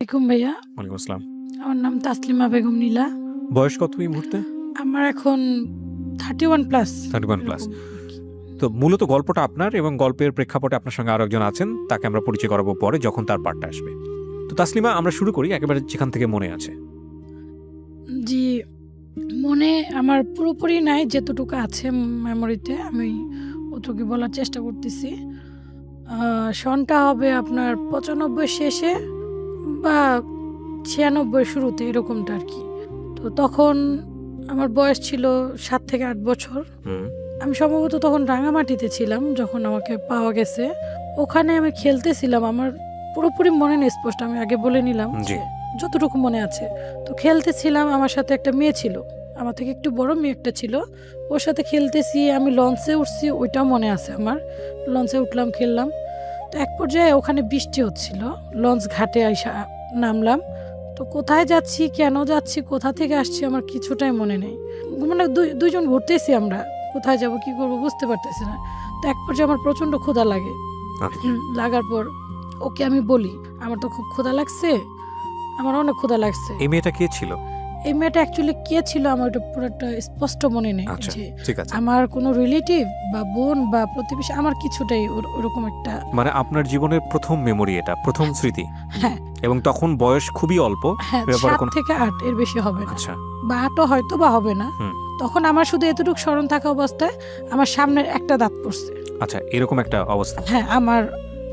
আসসালামাইকুম ভাইয়া। ওয়ালাইকুম আসসালাম। আমার নাম তাসলিমা বেগম নীলা। বয়স কত এই মুহূর্তে? আমার এখন 31 প্লাস 31 প্লাস। এরকম আরকি। তো মূলত গল্পটা আপনার এবং গল্পের প্রেক্ষাপটে আপনার সঙ্গে আরো একজন আছেন, তাকে আমরা পরিচয় করাবো পরে যখন তার পার্টটা আসবে। তো তাসলিমা, আমরা শুরু করি একেবারে যেখান থেকে মনে আছে। জি, মনে আমার পুরোপুরি নাই, যেতটুকু আছে মেমোরিতে আমি অতটুকু বলার চেষ্টা করতেছি। সনটা হবে আপনার 95 শেষে বা 96 শুরুতে, এরকমটা আরকি। তো তখন আমার বয়স ছিল 7 থেকে 8 বছর। হুম। আমি সম্ভবত তখন রাঙামাটিতে ছিলাম যখন আমাকে পাওয়া গেছে। ওখানে আমি খেলতেছিলাম, আমার পুরোপুরি মনে নেই স্পষ্ট, আমি আগে বলে নিলাম জি। যে যতটুকু মনে আছে। তো খেলতেছিলাম, আমার সাথে একটা মেয়ে ছিল, আমার থেকে একটু বড় মেয়ে একটা ছিল। ওর সাথে খেলতেছি, আমি লঞ্চে উঠছি, ওইটাও মনে আছে আমার। লঞ্চে উঠলাম, খেললাম। তো এক পর্যায়ে ওখানে বৃষ্টি হচ্ছিল, লঞ্চ ঘাটে আইসা নামলাম। তো কোথায় যাচ্ছি, কেন যাচ্ছি, কোথা থেকে আসছি, আমার কিছুটাই মনে নেই। মানে দুইজন ঘুরতেছি আমরা, কোথায় যাব কি করব বুঝতে পারতেছি না। তো এক পর্যায়ে আমার প্রচন্ড ক্ষুধা লাগে। আচ্ছা। লাগার পর ওকে আমি বলি, আমার তো খুব ক্ষুধা লাগছে, আমার অনেক ক্ষুধা লাগছে। এই মেয়েটা কে ছিল? এই মেয়েটা অ্যাকচুয়ালি কে ছিল আমার এটা পুরোটা স্পষ্ট মনে নেই। আচ্ছা, যে ঠিক আছে। আমার কোনো রিলেটিভ বা বোন বা প্রতিবেশী, আমার কিছুটাই ওরকম একটা। মানে আপনার জীবনের প্রথম মেমোরি, এটা প্রথম স্মৃতি। হ্যাঁ এবং তখন বয়স খুবই অল্প। হ্যাঁ, ব্যাপারে 7 কোনো থেকে 8 এর বেশি হবে না, আচ্ছা। বা 8ও হয়তো বা হবে না। হুম। তখন আমার শুধু এতটুকু স্মরণ থাকা অবস্থায় আমার সামনের একটা দাঁত পড়ছে। আচ্ছা, এরকম একটা অবস্থা। হ্যাঁ, আমার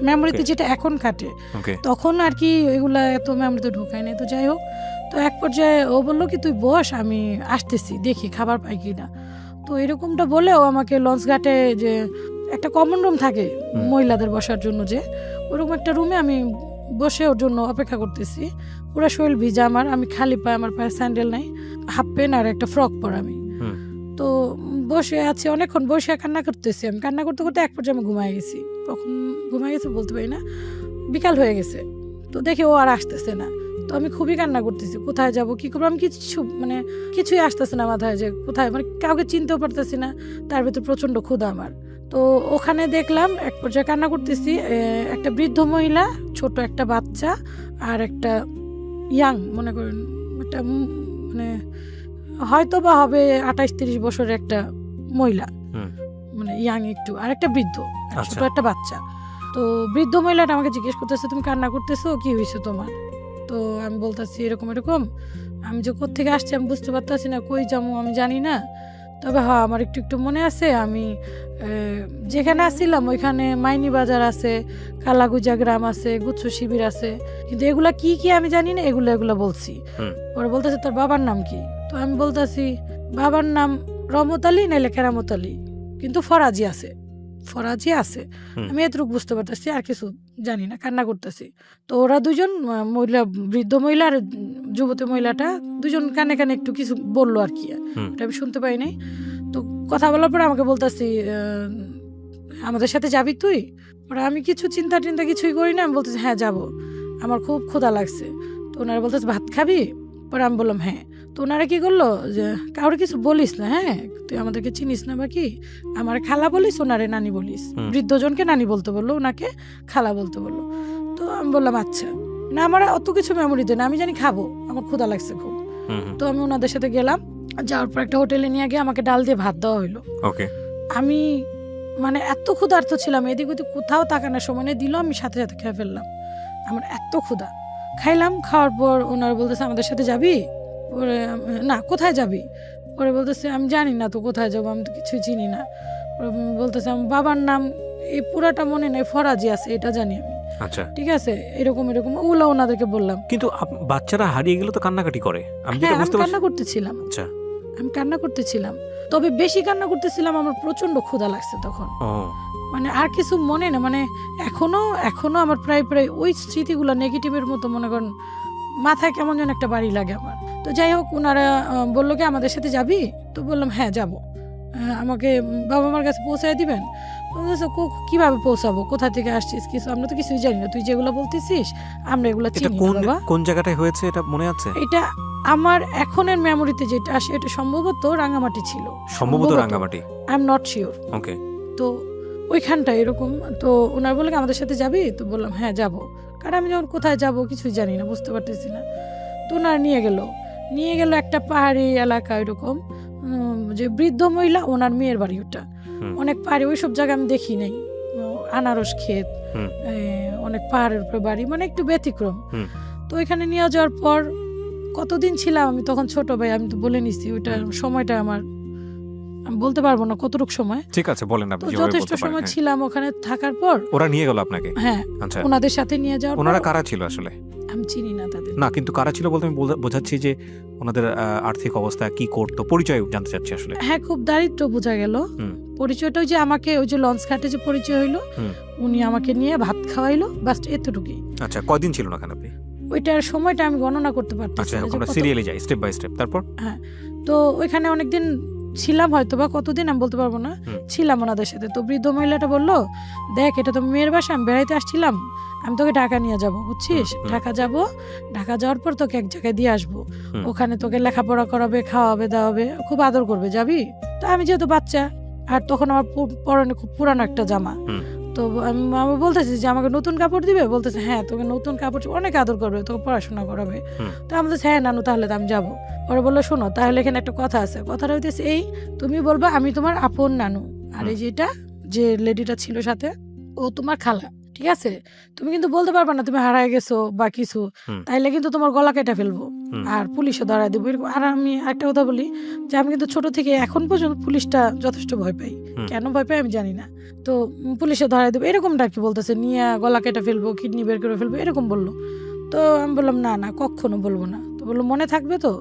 মেমোরিতে Okay. যেটা এখন কাটে, ওকে। তখন আর কি এগুলা এত মেমোরিতে ঢুকায় নাই। তো যাই হোক, তো এক পর্যায়ে ও বললো কি তুই বস, আমি আসতেছি, দেখি খাবার পাই কিনা। তো এরকমটা বলেও আমাকে লঞ্চ ঘাটে যে একটা কমন রুম থাকে হুম। মহিলাদের বসার জন্য, যে ওরকম একটা রুমে আমি বসে ওর জন্য অপেক্ষা করতেছি। পুরো শরীর ভিজা আমার, আমি খালি পায়ে, আমার পায়ে স্যান্ডেল নাই, হাফ প্যান্ট আর একটা ফ্রক পরা আমি। হুম। তো বসে আছি, অনেকক্ষণ বসে কান্না করতেছি। আমি কান্না করতে করতে এক পর্যায়ে আমি ঘুমায় গেছি। কখন ঘুমায় গেছে বলতে পারি না, বিকাল হয়ে গেছে। তো দেখি ও আর আসতেছে না। তো আমি খুবই কান্না করতেছি, কোথায় যাব কি করবো, আমি কিছু মানে কিছুই আসতেছে না মাথায়, যে কোথায়, মানে কাউকে চিনতেও পারতেছি না। তার ভিতর প্রচন্ড ক্ষুধা আমার। তো ওখানে দেখলাম এক পর্যায়ে কান্না করতেছি, একটা বৃদ্ধ মহিলা, ছোট একটা বাচ্চা, আর একটা ইয়াং, মনে করেন একটা মানে হয়তো বা হবে 28-30 বছরের একটা মহিলা, হুম। মানে ইয়াং একটু, আর একটা বৃদ্ধ, আর আচ্ছা। ছোট একটা বাচ্চা। তো বৃদ্ধ মহিলাটা আমাকে জিজ্ঞেস করতেছে তুমি কান্না করতেছো, কি হয়েছে তোমার? তো আমি বলতেছি এরকম এরকম, আমি যে কোত্থেকে আসছি আমি বুঝতে পারতেছি না, কই যাবো আমি জানি না। তবে হ্যাঁ, আমার একটু একটু মনে আছে, আমি যেখানে আসছিলাম ওইখানে মাইনি বাজার আছে, কালাগুজা গ্রাম আছে, গুচ্ছ শিবির আছে, কিন্তু এগুলা কি কি আমি জানি না, এগুলা এগুলা বলছি। হুম। ওরা বলতেছে তোর বাবার নাম কি? তো আমি বলতেছি বাবার নাম রহমত আলী নাইলে কেরামত আলী, কিন্তু ফরাজি আছে, ফরাজি আছে। হুম। আমি এতটুকু বুঝতে পারতেছি, আর কিছু জানি না, কান্না করতেছি। তো ওরা দুজন, মহিলা, বৃদ্ধ মহিলা আর যুবতী মহিলাটা, দুজন কানে কানে একটু কিছু বললো আর কি, হুম। ওটা আমি শুনতে পাই নাই। তো কথা বলার পরে আমাকে বলতেছি আমাদের সাথে যাবি তুই? ওরা, আমি কিছু চিন্তা টিন্তা কিছুই করি না, আমি বলতেছি হ্যাঁ যাবো, আমার খুব ক্ষুধা লাগছে। তো ওনারা বলতেছে ভাত খাবি? পরে আমি বললাম হ্যাঁ। তো ওনারা কি করলো, যে কাউরে কিছু বলিস না, হ্যাঁ তুই আমাদেরকে চিনিস না বা কি, আমার খালা বলিস, ওনারে নানি বলিস। হুম। বৃদ্ধজনকে নানি বলতে বললো, ওনাকে খালা বলতে বললো। তো আমি বললাম আচ্ছা। না, আমার অত কিছু মেমোরি দেয় না, আমি জানি খাবো, আমার ক্ষুধা লাগছে খুব। হুম। হুম। তো আমি ওনাদের সাথে গেলাম, যাওয়ার পর একটা হোটেলে নিয়ে গিয়ে আমাকে ডাল দিয়ে ভাত দেওয়া হইলো। ওকে। আমি মানে এত ক্ষুধার্ত ছিলাম, এদিক ওদিক কোথাও তাকানোর সময় নেই, দিল আমি সাথে সাথে খেয়ে ফেললাম, আমার এত ক্ষুধা। খাইলাম, খাওয়ার পর ওনারা বলতেছে আমাদের সাথে যাবি? ওরে না, কোথায় যাবি? ওরে বলতেছে আমি জানি না তো কোথায় যাবো, আমি তো কিছুই চিনি না। ওরে বলতেছে আমার বাবার নাম এই পুরাটা মনে নেই, ফরাজি আছে এটা জানি আমি। আচ্ছা। ঠিক আছে, এরকম এরকম ওগুলো ওনাদেরকে বললাম। কিন্তু বাচ্চারা হারিয়ে গেলে তো কান্নাকাটি করে, আমি হ্যাঁ, যেটা আমি বুঝতে পারছি। কান্না করতেছিলাম, আচ্ছা। আমি কান্না করতেছিলাম, তবে বেশি কান্না করতেছিলাম, আমার প্রচন্ড ক্ষুধা লাগছে তখন। ও। মানে আর কিছু মনে না, মানে এখনো এখনো আমার প্রায় প্রায় ওই স্মৃতিগুলো নেগেটিভের মতো, মনে করেন মাথায় কেমন যেন একটা বাড়ি লাগে আমার। তো যাই হোক, ওনারা বললো কি আমাদের সাথে যাবি? তো বললাম হ্যাঁ যাবো। আমাকে বাবা মার কাছে পৌঁছায় দিবেন? বলতেছে কিভাবে পৌঁছাবো, কোথা থেকে আসছিস, কিছু আমরা তো কিছুই জানি না, তুই যেগুলো বলতেছিস আমরা এগুলো এটা চিনি না কোন বাবা। কোন জায়গাটায় হয়েছে এটা মনে আছে? এটা আমার এখনের মেমোরিতে যেটা আসে, এটা সম্ভবত রাঙামাটি ছিল, সম্ভবত Rangamati. I am not sure. Okay. তো ওইখানটা এরকম। তো ওনার বললেন আমাদের সাথে যাবি? তো বললাম হ্যাঁ যাবো। কারণ আমি যখন কোথায় যাব কিছুই জানি না, বুঝতে পারতেছি না। তো ওনারা নিয়ে গেল একটা পাহাড়ি এলাকা, এরকম যে বৃদ্ধ মহিলা, ওনার মেয়ের বাড়ি ওটা। অনেক পাহাড়ি, ওইসব জায়গা আমি দেখি নাই। আনারস ক্ষেত, অনেক পাহাড়ের উপরে বাড়ি, মানে একটু ব্যতিক্রম। তো এখানে নিয়ে যাওয়ার পর কতদিন ছিলাম আমি, তখন ছোট ভাই, আমি তো বলে নিছি ওইটা সময়টা আমার, আমি বলতে পারবো না কতটুকু সময়। ঠিক আছে, বলেন আপনি। তো যথেষ্ট সময় ছিলাম ওখানে থাকার পর। ওরা নিয়ে গেল আপনাকে? হ্যাঁ, আচ্ছা। ওনাদের সাথে নিয়ে যাওয়ার পর। ওনারা কারা ছিল আসলে? আমি চিনি না তাদের। না, কিন্তু কারা ছিল বলতে আমি বোঝাচ্ছি যে ওনাদের আর্থিক অবস্থা কি করতো, পরিচয় জানতে চাচ্ছি আসলে। হ্যাঁ, খুব দারিদ্র বোঝা গেল। পরিচয়টা ওই যে আমাকে ওই যে লঞ্চ ঘাটে যে পরিচয় হইলো, উনি আমাকে নিয়ে ভাত খাওয়াইলো, বাস এতটুকুই। আচ্ছা, কয়দিন ছিলেন ওখানে আপনি? ওইটার সময়টা আমি গণনা করতে পারতেছি না। আমরা সিরিয়ালি যাই, স্টেপ বাই স্টেপ। তারপর? হ্যাঁ, তো ওইখানে অনেকদিন ছিলাম, হয়তো বা কতদিন আমি বলতে পারবো না, ছিলাম ওনাদের সাথে। তো বৃদ্ধ মহিলাটা বললো, দেখ এটা তো মেয়ের বাসা, আমি বেড়াইতে আসছিলাম, আমি তোকে ঢাকা নিয়ে যাব, বুঝছিস? ঢাকা যাব, ঢাকা যাওয়ার পর তোকে এক জায়গায় দিয়ে আসবো, ওখানে তোকে লেখাপড়া করাবে, খাওয়াবে, দাওয়াবে, খুব আদর করবে, যাবি? তো আমি যেহেতু বাচ্চা, আর তখন আমার পরনে খুব পুরানো একটা জামা, তো আমি বলতেছি যে আমাকে নতুন কাপড় দিবে, বলতেছে হ্যাঁ তোকে নতুন কাপড়, অনেক আদর করবে, তোকে পড়াশোনা করাবে। তো আমি বলতেছি হ্যাঁ নানু, তাহলে তো আমি যাবো। ওরা বললো শোনো, তাহলে এখানে একটা কথা আছে, কথাটা হইতেছে এই, তুমি বলবা আমি তোমার আপন নানু, আর এই যেটা যে লেডিটা ছিল সাথে, ও তোমার খালা, ঠিক আছে? তুমি কিন্তু বলতে পারবা না তুমি হারায় গেছো বা কিছু, তাইলে কিন্তু তোমার গলা কেটে ফেলবো, আর পুলিশও ধরায় দেবো। আর আমি একটা কথা বলি যে আমি কিন্তু ছোট থেকে এখন পর্যন্ত পুলিশটা যথেষ্ট ভয় পাই, কেন ভয় পাই আমি জানি না। তো পুলিশে ধরায় দেবো এরকমটা কি বলতেছে, নিয়ে গলা কেটে ফেলবো, কিডনি বের করে ফেলবো, এরকম বললো। তো আমি বললাম না না, কখনো বলবো না। তো বললো মনে থাকবে তো?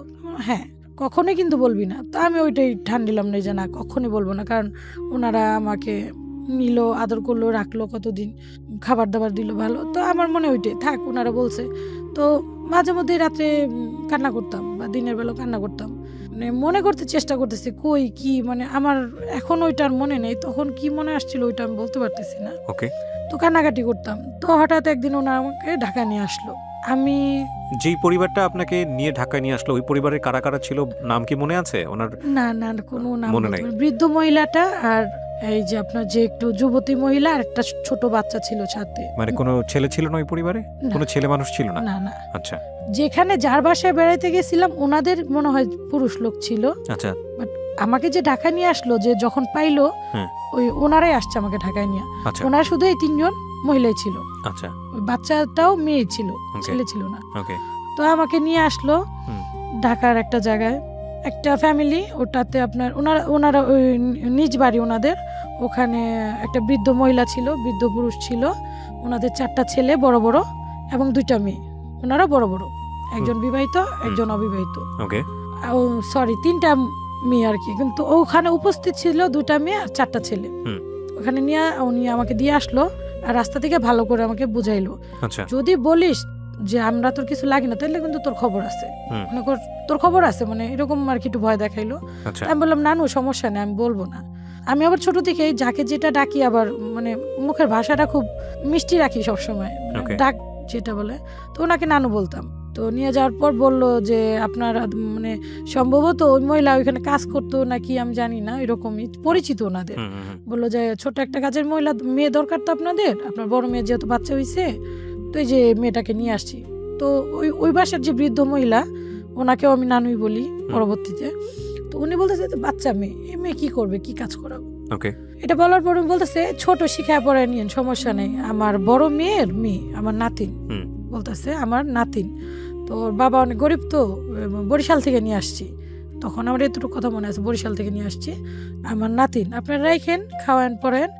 হ্যাঁ, কখনোই কিন্তু বলবি না। তো আমি ওইটাই ঠান দিলাম না যে না, কখনই বলবো না, কারণ ওনারা আমাকে নিল, আদর করলো, রাখলো, কতদিন খাবার দাবার দিল ভালো। তো আমার মনে ওইটাই থাক, ওনারা বলছে। তো মাঝে মধ্যে রাত্রে কান্না করতাম বা দিনের বেলা কান্না করতাম, মানে মনে করতে চেষ্টা করতেছি কই কি, মানে আমার এখন ওইটার মনে নেই, তখন কি মনে আসছিল ওইটা আমি বলতে পারতেছি না। ওকে। তো কান্নাকাটি করতাম। তো হঠাৎ একদিন ওনারা আমাকে ঢাকা নিয়ে আসলো। আমি যেই পরিবারটা আপনাকে নিয়ে ঢাকায় নিয়ে আসলো, ওই পরিবারের কারা কারা ছিল, নাম কি মনে আছে ওনার? না না, কোনো নাম মনে নাই। বৃদ্ধ মহিলাটা আর এই যে আপনার যে একটু যুবতী মহিলা আর একটা ছোট বাচ্চা ছিল সাথে। মানে কোনো ছেলে ছিল না ওই পরিবারে? কোনো ছেলে মানুষ ছিল না? না না। আচ্ছা। যেখানে যার বাসায় বেড়াইতে গেছিলাম ওনাদের মনে হয় পুরুষ লোক ছিল। আচ্ছা। বাট আমাকে যে ঢাকা নিয়ে আসলো, যে যখন পাইলো, ওই ওনারাই আসছে আমাকে ঢাকায় নিয়ে। ওনার শুধু এই 3 জন মহিলাই ছিল। আচ্ছা। ওই বাচ্চাটাও মেয়ে ছিল, ছেলে ছিল না। তো আমাকে নিয়ে আসলো ঢাকার একটা জায়গায়, একটা ফ্যামিলি, ওটাতে আপনার ওনারা ওই নিজ বাড়ি ওনাদের, ওখানে একটা বৃদ্ধ মহিলা ছিল, বৃদ্ধ পুরুষ ছিল, ওনাদের 4টা ছেলে বড় বড় এবং 2টা মেয়ে, ওনারা বড় বড়, একজন বিবাহিত একজন অবিবাহিত, সরি 3টা মেয়ে আর কি, কিন্তু ওখানে উপস্থিত ছিল 2টা মেয়ে আর 4টা ছেলে। ওখানে নিয়ে উনি আমাকে দিয়ে আসলো, আর রাস্তা থেকে ভালো করে আমাকে বুঝাইলো, যদি বলিস যে আমরা তোর কিছু লাগি না, তাহলে কিন্তু তোর খবর আছে, মনে কর তোর খবর আছে, মানে এরকম আর কি একটু ভয় দেখাইলো। আমি বললাম নানু সমস্যা নেই, আমি বলবো না। আমি আবার ছোট থেকে যাকে যেটা ডাকি, আবার মানে মুখের ভাষাটা খুব মিষ্টি রাখি সবসময়, ডাক যেটা বলে, তো ওনাকে নানু বলতাম। তো নিয়ে যাওয়ার পর বললো যে আপনার মানে সম্ভবত ওই মহিলা ওইখানে কাজ করতো নাকি আমি জানি না, এরকমই পরিচিত ওনাদের। বললো যে ছোট একটা কাজের মেয়ে দরকার তো আপনাদের, আপনার বড় মেয়ে যেহেতু বাচ্চা হয়েছে, তো এই যে মেয়েটাকে নিয়ে আসছি। তো ওই বাসার যে বৃদ্ধ মহিলা, ওনাকেও আমি নানুই বলি পরবর্তীতে। তো উনি বলতেছে বাচ্চা মেয়ে, এই মেয়ে কি করবে, কি কাজ করাবো? এটা বলার পর বলতেছে ছোট শিখায় পড়ায় নিয়েন, সমস্যা নেই, আমার বড় মেয়ের মেয়ে, আমার নাতিন, বলতেছে আমার নাতিন। তো ওর বাবা অনেক গরিব, তো বরিশাল থেকে নিয়ে আসছি, তখন আমার এতটুকু কথা মনে আছে, বরিশাল থেকে নিয়ে আসছি, আমার নাতিন আপনারা রাখেন, খাওয়ান পড়েন,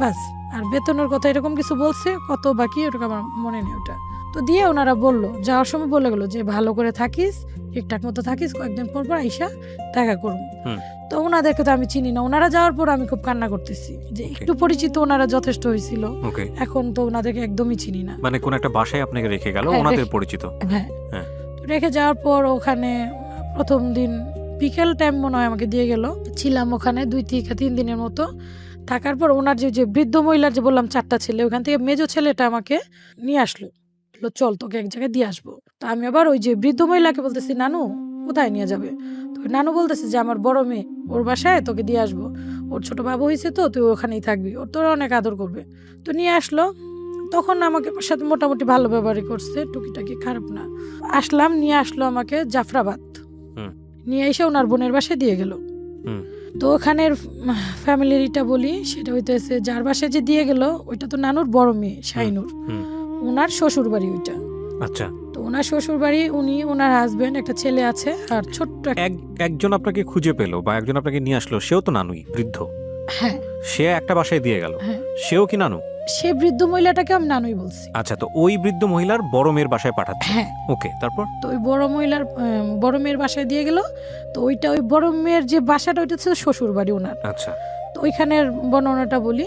বাস। আর বেতনের কথা এরকম কিছু বলছে, কত বাকি ওটা আমার মনে নেই। ওটা তো দিয়ে ওনারা বললো, যাওয়ার সময় বলে গেলো যে ভালো করে থাকিস, ঠিকঠাক মতো থাকিস, কয়েকদিন পর পর আইসা দেখা করবো। তো ওনাদেরকে তো আমি চিনি না, ওনারা যাওয়ার পর আমি খুব কান্না করতেছি যে একটু পরিচিত ওনারা যথেষ্ট হয়েছিল, এখন তো ওনাদেরকে একদমই চিনি না। মানে কোন একটা বাসায় আপনাকে রেখে গেল, ওনাদের পরিচিত। হ্যাঁ, রেখে যাওয়ার পর ওখানে প্রথম দিন বিকেল টাইম মনে হয় আমাকে দিয়ে গেল, ছিলাম ওখানে 2-3 দিনের মতো। থাকার পর ওনার যে বৃদ্ধ মহিলার যে বললাম 4টা ছেলে, ওখান থেকে মেজো ছেলেটা আমাকে নিয়ে আসলো, চল তোকে এক জায়গায় দিয়ে আসবো। তো আমি আবার ওই যে বৃদ্ধ মহিলাকে বলতেছি নানু কোথায় নিয়ে যাবে? তো নানু বলতেছে যে আমার বড় মেয়ে, ওর বাসায় তোকে দিয়ে আসবো, ওর ছোট বাবু হয়েছে, তো তুই ওখানেই থাকবি, ওর তোর অনেক আদর করবে। তো নিয়ে আসলো, তখন আমাকে সাথে মোটামুটি ভালো ব্যবহারই করছে, টুকিটাকি, খারাপ না। আসলাম, নিয়ে আসলো আমাকে জাফরাবাদ, নিয়ে এসে ওনার বোনের বাসায় দিয়ে গেল। তো ওখানের ফ্যামিলিটা বলি, সেটা হইতেছে যার বাসায় যে দিয়ে গেল ওইটা তো নানুর বড় মেয়ে শাইনুর, ওনার শ্বশুর বাড়ি ওইটা। আচ্ছা। তো ওনার শ্বশুর বাড়ি, উনি, ওনার হাজবেন্ড, একটা ছেলে আছে, আর ছোট্ট একজন আপনাকে খুঁজে পেলো বা একজন আপনাকে নিয়ে আসলো, সেও তো নানুই, বৃদ্ধ। হ্যাঁ, সে একটা বাসায় দিয়ে গেল, হ্যাঁ, সেও কি নানু? সে বৃদ্ধ মহিলাটাকে আমি নানুই বলছি। আচ্ছা, তো ওই বৃদ্ধ মহিলার বড় মেয়ের বাসায় পাঠাচ্ছে। হ্যাঁ, ওকে, তারপর? তো ওই বড় মহিলার বড় মেয়ের বাসায় দিয়ে গেল। তো ওইটা, ওই বড় মেয়ের যে বাসাটা, ওইটা ছিল শ্বশুর বাড়ি ওনার। আচ্ছা। তো ওইখানের বর্ণনাটা বলি,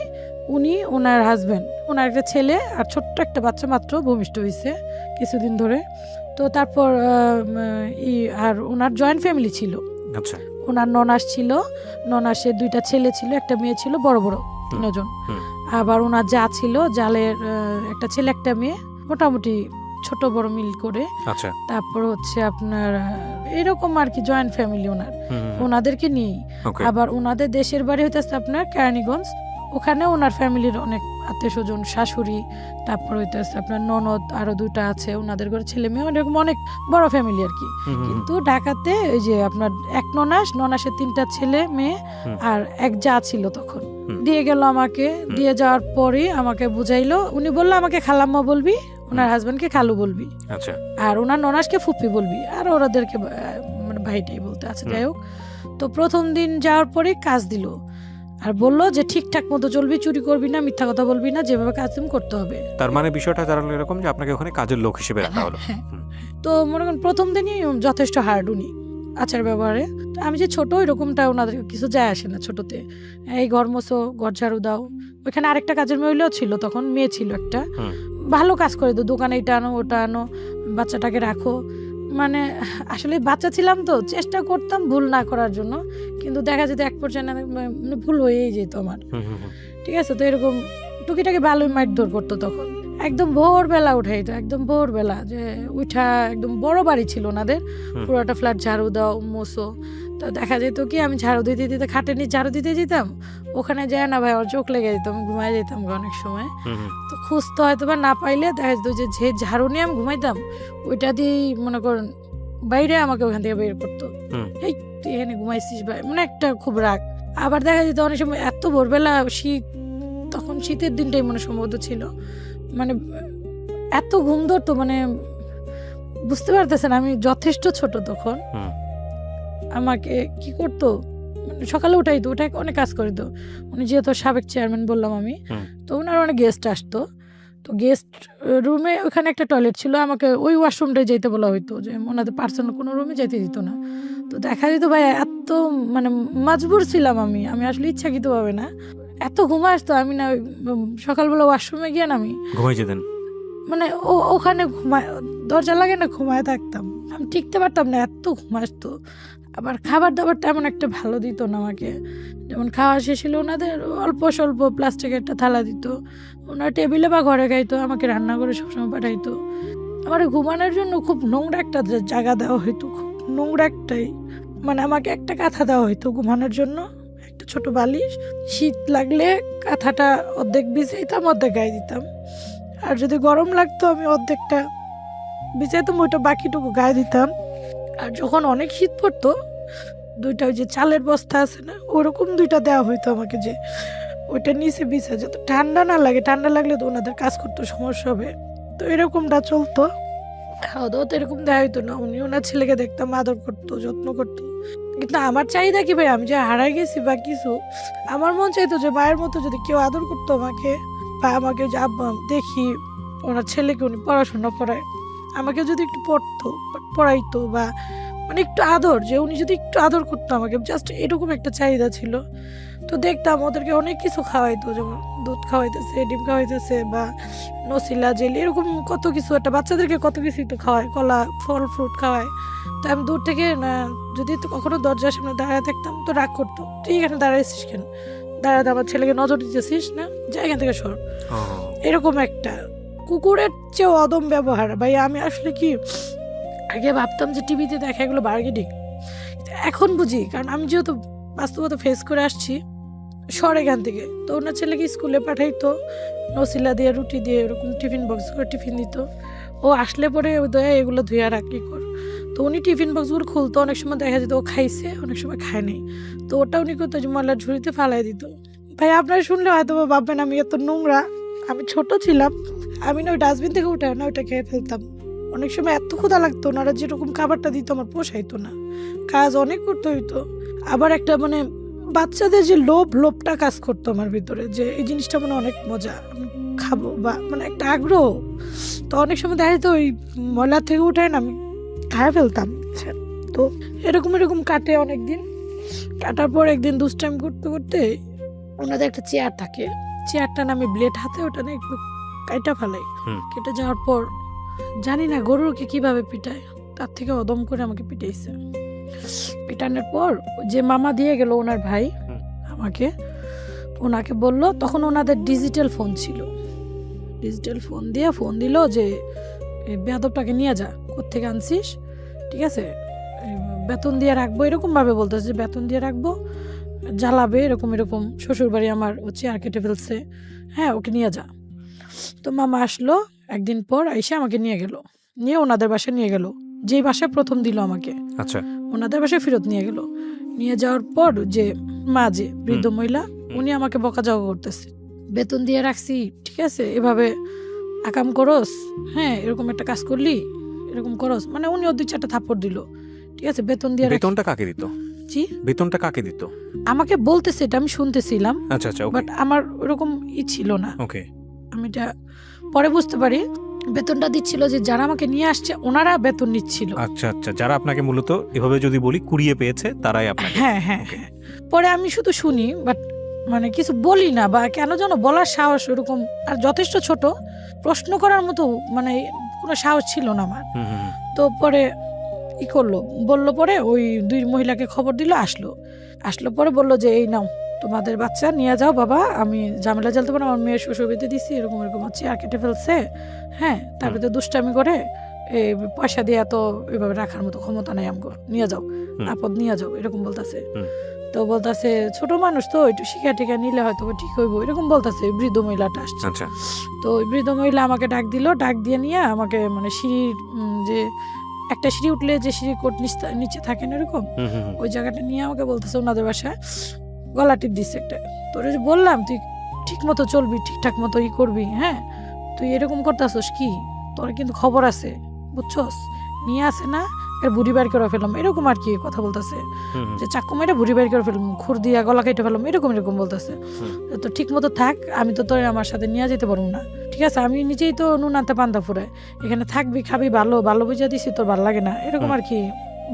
উনি, ওনার হাজবেন্ড, ওনার একটা ছেলে আর ছোট্ট একটা বাচ্চা মাত্র ভূমিষ্ঠ হয়েছে কিছুদিন ধরে। তো তারপর আর ওনার জয়েন্ট ফ্যামিলি ছিল। আচ্ছা। ওনার ননাস ছিল, ননাসের 2টা ছেলে ছিল, একটা মেয়ে ছিল, বড় বড় 3 জন। আবার ওনার যা ছিল, জালের একটা ছেলে একটা মেয়ে, মোটামুটি ছোট বড় মিল করে। আচ্ছা। তারপর হচ্ছে আপনার এরকম আর কি জয়েন্ট ফ্যামিলি ওনার, ওনাদেরকে নিয়েই। আবার ওনাদের দেশের বাড়ি হইতেছে আপনার কেরানীগঞ্জ, ওখানে ওনার ফ্যামিলির অনেক আত্মীয় স্বজন, শাশুড়ি, তারপর হইতেছে আপনার ননদ, আরো 2টা আছে, ওনাদের ঘরে ছেলে মেয়ে, এরকম অনেক বড় ফ্যামিলি আর কি। কিন্তু ঢাকাতে ওই যে আপনার এক ননাসের 3টা ছেলে মেয়ে আর এক যা ছিল তখন দিয়ে গেল আমাকে। দিয়ে যাওয়ার পরে আমাকে বুঝাইলো, উনি বললো আমাকে খালাম্মা বলবি, ওনার হাজবেন্ডকে খালু বলবি, আচ্ছা, আর ওনার ননাসকে ফুপি বলবি, আর ওরাদেরকে মানে ভাইটাই বলতে আছে। যাই হোক, তো প্রথম দিন যাওয়ার পরে কাজ দিল আর বললো যে ঠিকঠাক মতো চলবি, চুরি করবি না, মিথ্যা কথা বলবি না, যেভাবে কাজ তুমি করতে হবে। তার মানে বিষয়টা দাঁড়ালো এরকম যে আপনাকে ওখানে কাজের লোক হিসেবে রাখা হলো। তো মনে করেন প্রথম দিনই যথেষ্ট হার্ড উনি আচার ব্যবহারে। তো আমি যে ছোট, এরকমটা ওনাদের কিছু যায় আসে না ছোটতে। এই ঘর মোছো, ঘর ঝাড়ু দাও। ওইখানে আরেকটা কাজের মহিলাও ছিল, তখন মেয়ে ছিল একটা, ভালো কাজ করে দো, দোকানে এটা আনো ওটা আনো, বাচ্চাটাকে রাখো। মানে আসলে বাচ্চা ছিলাম তো, চেষ্টা করতাম ভুল না করার জন্য, কিন্তু দেখা যেত এক পর্যায়ে মানে ভুল হয়েই যেত আমার। ঠিক আছে, তো এরকম টুকিটাকে ভালোই মারধর করতো তখন। একদম ভোরবেলা উঠাইতো, একদম ভোরবেলা, যে উঠা, একদম বড় বাড়ি ছিল ওনাদের, পুরোটা ফ্ল্যাট ঝাড়ু দাও, মোছো। তো দেখা যেত কি, আমি ঝাড়ু দিতে দিতে খাটে নিয়ে ঝাড়ু দিতে যেতাম, ওখানে যায় না ভাই, আমার চোখ লেগে যেত, আমি ঘুমাই যেতাম অনেক সময়। তো খুঁজতে হয়তো বা না পাইলে দেখা যেত যে ঝাড়ু নিয়ে আমি ঘুমাইতাম, ওইটা দিয়েই মনে করেন বাইরে আমাকে ওখান থেকে বের করতো, এই তুই এখানে ঘুমাইছিস ভাই, মানে একটা খুব রাগ। আবার দেখা যেত অনেক সময় এত ভোরবেলা, শীত, তখন শীতের দিনটাই মনে সম্ভবত ছিল, মানে এত ঘুম ধরতো, মানে বুঝতে পারতেছেন আমি যথেষ্ট ছোট তখন। আমাকে কি করতো, সকালে উঠাইতো, উঠে অনেক কাজ করে তো। উনি যেহেতু সাবেক চেয়ারম্যান বললাম আমি, তো ওনার অনেক গেস্ট আসতো। তো গেস্ট রুমে ওখানে একটা টয়লেট ছিল, আমাকে ওই ওয়াশরুমটাই যেতে বলা হইতো, যে ওনাদের পার্সোনাল কোনো রুমে যেতে দিত না। তো দেখা যেত ভাই এত মানে মজবুর ছিলাম আমি আসলে ইচ্ছাকৃতভাবে না, এত ঘুমা আসতো, আমি না সকালবেলা ওয়াশরুমে গিয়ে না আমি ঘুমাই যেতেন, মানে ওখানে ঘুমায়, দরজা লাগে না, ঘুমায় থাকতাম, আমি টিকতে পারতাম না, এত ঘুম আসতো। আবার খাবার দাবার তেমন একটা ভালো দিত না আমাকে, যেমন খাওয়া শেষ হলো ওনাদের অল্প স্বল্প প্লাস্টিকের একটা থালা দিত, ওনার টেবিলে বা ঘরে খাইতো, আমাকে রান্না করে সবসময় পাঠাইতো। আমার ঘুমানোর জন্য খুব নোংরা একটা জায়গা দেওয়া হইতো, খুব নোংরা একটাই, মানে আমাকে একটা কাঁথা দেওয়া হইতো ঘুমানোর জন্য, একটা ছোট বালিশ, শীত লাগলে কাঁথাটা অর্ধেক ভিজাইতাম, অর্ধেক গায়ে দিতাম, আর যদি গরম লাগতো আমি অর্ধেকটা ভিজাইতাম, ওইটা বাকিটুকু গায়ে দিতাম। আর যখন অনেক শীত পড়তো, 2টা ওই যে চালের বস্তা আছে না, ওরকম 2টা দেওয়া হইতো আমাকে, যে ওইটা নিচে বিছা, যাতে ঠান্ডা না লাগে, ঠান্ডা লাগলে তো ওনাদের কাজ করতে সমস্যা হবে। তো এরকমটা চলতো। খাওয়া দাওয়া তো এরকম দেওয়া হইতো না, উনি ওনার ছেলেকে দেখতাম আদর করতো, যত্ন করতো। কিন্তু আমার চাহিদা কি ভাই, আমি যে হারাই গেছি বা কিছু, আমার মন চাইতো যে মায়ের মতো যদি কেউ আদর করতো আমাকে, বা আমাকে যে দেখি ওনার ছেলেকে উনি পড়াশোনা করায়, আমাকে যদি একটু পড়াইতো, বা মানে একটু আদর, যে উনি যদি একটু আদর করতো আমাকে, জাস্ট এরকম একটা চাহিদা ছিল। তো দেখতাম ওদেরকে অনেক কিছু খাওয়াইতো, যেমন দুধ খাওয়াইতেছে, ডিম খাওয়াইতেছে, বা নসিলা, জেলি, এরকম কত কিছু, একটা বাচ্চাদেরকে কত কিছুই তো খাওয়ায়, কলা, ফল, ফ্রুট খাওয়ায়। তো আমি দূর থেকে যদি তো কখনো দরজার সামনে দাঁড়ায় থাকতাম, তো রাগ করতো, তুই এখানে দাঁড়াইছিস কেন, দাঁড়াতে আমার ছেলেকে নজর দিতেছিস না, যা এখান থেকে সর। এরকম একটা কুকুরের চেয়েও অদম ব্যবহার ভাই। আমি আসলে কি আগে ভাবতাম যে টিভিতে দেখা এগুলো বার্গেনিং, এখন বুঝি, কারণ আমি যেহেতু বাস্তবতা ফেস করে আসছি, সর এখান থেকে। তো ওনার ছেলেকে স্কুলে পাঠাইতো, নসিলা দিয়ে রুটি দিয়ে এরকম টিফিন বক্স করে টিফিন দিত। ও আসলে পরে দয়া এগুলো ধুয়ে রাখি কর। তো উনি টিফিন বক্সগুলো খুলতো, অনেক সময় দেখা যেত ও খাইছে, অনেক সময় খায় নাই। তো ওটা উনি করতো যে ময়লার ঝুড়িতে ফালাই দিত। ভাই আপনারা শুনলে হয়তো ভাববেন আমি এত নোংরা। আমি ছোট ছিলাম, আমি না ওই ডাস্টবিন থেকে উঠে না ওইটা খেয়ে ফেলতাম। অনেক সময় এত ক্ষুধা লাগতো, ওনারা যেরকম খাবারটা দিত আমার পোষাইতো না, কাজ অনেক করতে হইতো। আবার একটা মানে বাচ্চাদের যে লোভটা কাজ করতো আমার ভিতরে, যে এই জিনিসটা মানে অনেক মজা, আমি খাবো বা মানে একটা আগ্রহ। তো অনেক সময় দেখা যেত ওই ময়লা থেকে উঠায় না আমি খায় ফেলতাম। তো এরকম কাটে অনেক দিন। কাটার পর একদিন দুষ্টাইম করতে করতে ওনাদের একটা চেয়ার থাকে, চেয়ারটা না আমি ব্লেড হাতে ওটা না একটু কাইটা ফেলাই। কেটে যাওয়ার পর জানি না গরুকে কিভাবে পিটায়, তার থেকে অদম করে আমাকে পিটাইছে। পিটানোর পর যে মামা দিয়ে গেল ওনার ভাই আমাকে, ওনাকে বলল, তখন ওনাদের ডিজিটাল ফোন ছিল, ডিজিটাল ফোন দিয়ে ফোন দিল যে বেয়াদবটাকে নিয়ে যা, কোত্থেকে আনছিস, ঠিক আছে বেতন দিয়ে রাখবো, এরকম ভাবে বলতেছে যে বেতন দিয়ে রাখবো, জ্বালাবে এরকম শ্বশুর বাড়ি আমার ও চেয়ার কেটে ফেলছে, হ্যাঁ ওকে নিয়ে যা। তো মামা আসলো একদিন পর, এসে আমাকে নিয়ে গেল, নিয়ে ওনাদের বাসায় নিয়ে গেল, যেই বাসায় প্রথম দিল আমাকে, আচ্ছা ওনাদের বাসায় ফেরত নিয়ে গেল। নিয়ে যাওয়ার পর যে মা, যে বৃদ্ধ মহিলা, উনি আমাকে বকাঝকা করতেছে, বেতন দিয়ে রাখছি ঠিক আছে এভাবে আকাম করস, হ্যাঁ এরকম একটা কাজ করলি এরকম করস, মানে উনি 2-4টা থাপ্পড় দিল, ঠিক আছে বেতন দিয়ে। বেতনটা কাকে দিত? জি বেতনটা কাকে দিত? আমাকে বলতেছে, এটা আমি শুনতেছিলাম, আচ্ছা আচ্ছা বাট আমার ওরকম ছিল না। ওকে, আমি এটা পরে বুঝতে পারি, বেতনটা দিচ্ছিল যে যারা আমাকে নিয়ে আসছে ওনারা বেতন নিচ্ছিল। আচ্ছা আচ্ছা, যারা আপনাকে মূলত এভাবে যদি বলি কুড়িয়ে পেয়েছে তারাই আপনাকে। হ্যাঁ হ্যাঁ হ্যাঁ। পরে আমি শুধু শুনি, বাট মানে কিছু বলি না, বা কেন যেন বলার সাহস ওরকম, আর যথেষ্ট ছোট, প্রশ্ন করার মতো মানে কোনো সাহস ছিল না আমার। তো পরে বললো পরে ওই 2 মহিলাকে খবর দিল, আসলো পরে বললো যে এই নাও তোমাদের বাচ্চা নিয়ে যাও বাবা, আমি ঝামেলা জ্বালতে পারবো, আমার মেয়ের শ্বশুর বাড়িতে দিছি, এরকম হচ্ছে আর কেটে ফেলছে, হ্যাঁ তারপরে দুষ্টামি করে এই পয়সা দিয়ে এত এভাবে রাখার মতো ক্ষমতা নাই আমগো, নিয়ে যাও আপদ নিয়ে যাও, এরকম বলতেছে। তো বলতেছে ছোট মানুষ তো একটু শিখা টিকা নিলে হয়তো ঠিক হইব, এরকম বলতেছে। বৃদ্ধ মহিলাটা আসছে, তো ওই বৃদ্ধ মহিলা আমাকে ডাক দিল, ডাক দিয়ে নিয়ে আমাকে মানে সিঁড়ির যে একটা সিঁড়ি উঠলে যে সিঁড়ি কোট নিচে থাকে না এরকম, ওই জায়গাটা নিয়ে আমাকে বলতেছে ওনাদের বাসায় গলা টিপ দিচ্ছে একটা। তোর যে বললাম তুই ঠিক মতো চলবি, ঠিকঠাক মতো করবি, হ্যাঁ তুই এরকম করতেছস কি, তোর কিন্তু খবর আছে বুঝছস, নিয়ে আসে না বুড়ি বাড়ি করে ফেললাম, এরকম আর কি কথা বলতেছে, যে চাকু মেরে বুড়ি বাড়ি করে ফেললাম, খুর দিয়া গলা কেটে ফেললাম, এরকম বলতেছে। তো ঠিক মতো থাক, আমি তো তোর আমার সাথে নিয়ে যেতে পারবো না, ঠিক আছে আমি নিজেই তো নুন আনতে পান্তা ফুরায়, এখানে থাকবি খাবি, ভালো বুঝিয়ে দিছি, তোর ভালো লাগে না, এরকম আর কি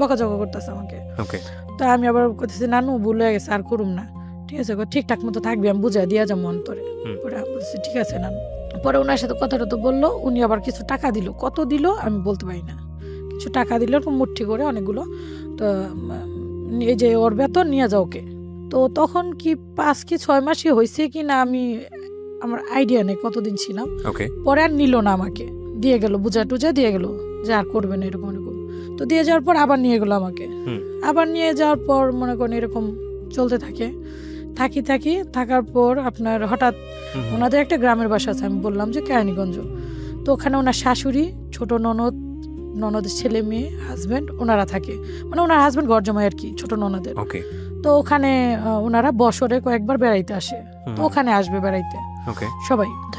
বকাঝকা করতেছে আমাকে। তো আমি আবার করতেছি নানু ভুল হয়ে গেছে, আর করুম না, ঠিক আছে ঠিকঠাক মতো থাকবি, আমি বুঝাই দিয়া যাবো অন্তরে। পরে বলছি ঠিক আছে নানু। পরে ওনার সাথে কথাটা তো বললো, উনি আবার কিছু টাকা দিল, কত দিল আমি বলতে পারি না, কিছু টাকা দিল এরকম মুঠি করে অনেকগুলো। তো এই যে ওর বেতন নিয়ে যাও ওকে। তো তখন কি 5 কি 6 মাসই হয়েছে কি না, আমি আমার আইডিয়া নেই কতদিন ছিলাম। পরে আর নিল না, আমাকে দিয়ে গেল, বুঝা দিয়ে গেল যে আর করবে না এরকম। তো দিয়ে যাওয়ার পর আবার নিয়ে গেলো আমাকে, আবার নিয়ে যাওয়ার পর মনে করেন এরকম চলতে থাকার পর আপনার হঠাৎ ওনাদের একটা গ্রামের বাসা আছে, আমি বললাম যে কেরানীগঞ্জ। তো ওখানে ওনার শাশুড়ি, ছোট ননদের ছেলে মেয়ে, হাজব্যান্ড, ওনারা থাকে, মানে ওনার হাজব্যান্ড ঘর জমায় আর কি ছোট ননদের। তো ওখানে ওনারা বছরে কয়েকবার বেড়াইতে আসে, তো ওখানে আসবে বেড়াইতে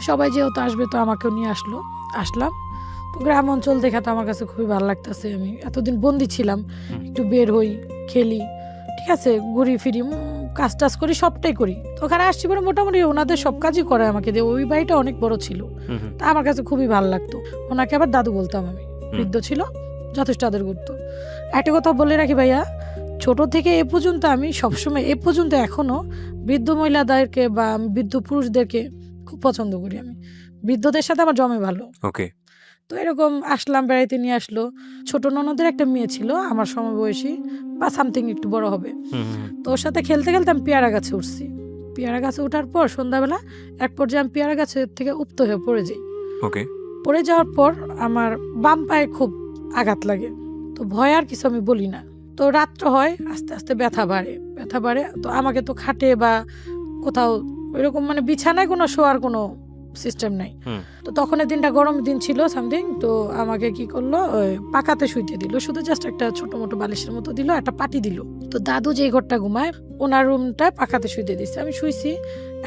সবাই যেহেতু আসবে, তো আমাকেও নিয়ে আসলাম। তো গ্রাম অঞ্চল দেখা তো আমার কাছে খুবই ভালো লাগতেছে, আমি এতদিন বন্দি ছিলাম, একটু বের হই, খেলি, ঠিক আছে ঘুরি ফিরি, কাজ টাজ করি, সবটাই করি। তো ওখানে আসছি পরে মোটামুটি ওনাদের সব কাজই করে আমাকে দিয়ে, ওই বাড়িটা অনেক বড় ছিল, তা আমার কাছে খুবই ভালো লাগতো। ওনাকে আবার দাদু বলতাম আমি, বৃদ্ধ ছিল, যথেষ্ট আদর করতো। একটা কথা বলে রাখি ভাইয়া, ছোট থেকে এ পর্যন্ত আমি সবসময় এ পর্যন্ত এখনো বৃদ্ধ মহিলাদেরকে বা বৃদ্ধ পুরুষদেরকে খুব পছন্দ করি, আমি বৃদ্ধদের সাথে আমার জমে ভালো। তো এরকম আসলাম, বেড়াইতে নিয়ে আসলো। ছোট ননদের একটা মেয়ে ছিল আমার সমবয়সী বা সামথিং একটু বড় হবে, তো ওর সাথে খেলতে আমি পেয়ারা গাছে উঠছি। পেয়ারা গাছে উঠার পর সন্ধ্যাবেলা এক পর্যায়ে আমি পেয়ারা গাছের থেকে উপ্ত হয়ে পড়ে যাই। পড়ে যাওয়ার পর আমার বাম পায়ে খুব আঘাত লাগে, তো ভয় আর কিছু আমি বলি না। তো রাত্র হয়, আস্তে আস্তে ব্যথা বাড়ে। তো আমাকে তো খাটে বা কোথাও এরকম মানে বিছানায় কোনো শোয়ার কোনো সিস্টেম নাই। হুম। তো তখন এই দিনটা গরমের দিন ছিল সামথিং, তো আমাকে কি করলো ওই পাকাতে শুইতে দিল, শুধু জাস্ট একটা ছোট মোটো বালিশের মতো দিল, একটা পাটি দিল। তো দাদু যেই ঘরটা ঘুমায় ওনার রুমটা পাকাতে শুইতে দিচ্ছে, আমি শুইছি।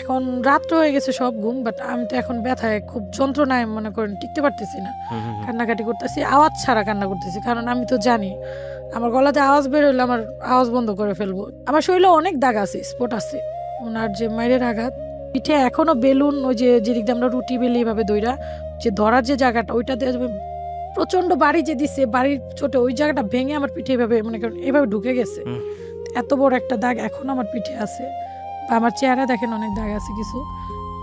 এখন রাত্র হয়ে গেছে সব ঘুম, বাট আমি তো এখন ব্যথায় খুব যন্ত্রণায় মনে করেন টিকতে পারতেছি না, কান্নাকাটি করতেছি, আওয়াজ ছাড়া কান্না করতেছি, কারণ আমি তো জানি আমার গলাতে আওয়াজ বের হইলে আমার আওয়াজ বন্ধ করে ফেলবো। আমার শরীরে অনেক দাগ আছে, স্পট আছে, ওনার যে মায়ের আঘাত পিঠে এখনো বেলুন, ওই যে যেদিক দিয়ে আমরা রুটি বেলি এভাবে দইরা যে ধরার যে জায়গাটা ওইটাতে প্রচন্ড বাড়ি যে দিছে, বাড়ির চোটে ওই জায়গাটা ভেঙে আমার পিঠে এভাবে মনে করেন এভাবে ঢুকে গেছে। এত বড় একটা দাগ এখন আমার পিঠে আছে, বা আমার চেহারা দেখেন অনেক দাগ আছে, কিছু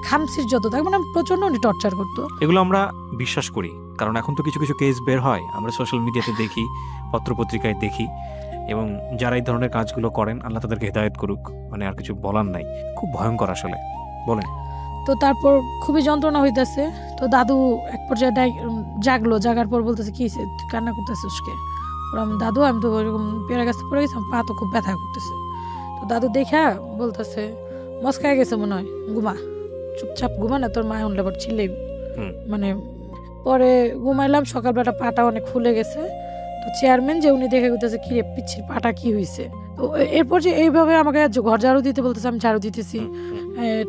খামসির যত দাগ, মানে প্রচন্ড উনি টর্চার করতো। এগুলো আমরা বিশ্বাস করি, কারণ এখন তো কিছু কিছু কেস বের হয়, আমরা সোশ্যাল মিডিয়াতে দেখি, পত্রপত্রিকায় দেখি, এবং যারা এই ধরনের কাজগুলো করেন আল্লাহ তাদেরকে হেদায়েত করুক, মানে আর কিছু বলার নাই। খুব ভয়ঙ্কর আসলে। বলেন। তো তারপর খুবই যন্ত্রণা হইতেছে। তো দাদু এক পর্যায়ে জাগলো, জাগার পর বলতেছে কি হয়েছে, তুই কান্না করতেছিস কে? ওরকম দাদু আমি তো ওইরকম পেয়ারা গাছতে পড়ে গেছিলাম, পা তো খুব ব্যথা করতেছে। তো দাদু দেখা বলতেছে মস্কায় গেছে মনে হয়, ঘুমা, চুপচাপ ঘুমা, না তোর মায় উনলে ছিলে। মানে পরে ঘুমাইলাম, সকালবেলা পাটা অনেক ফুলে গেছে। তো চেয়ারম্যান যে উনি দেখে বলতেছে কি রে পিচ্ছির পাটা কি হয়েছে। তো এরপর যে এইভাবে আমাকে ঘর ঝাড়ু দিতে বলতেছে, আমি ঝাড়ু দিতেছি,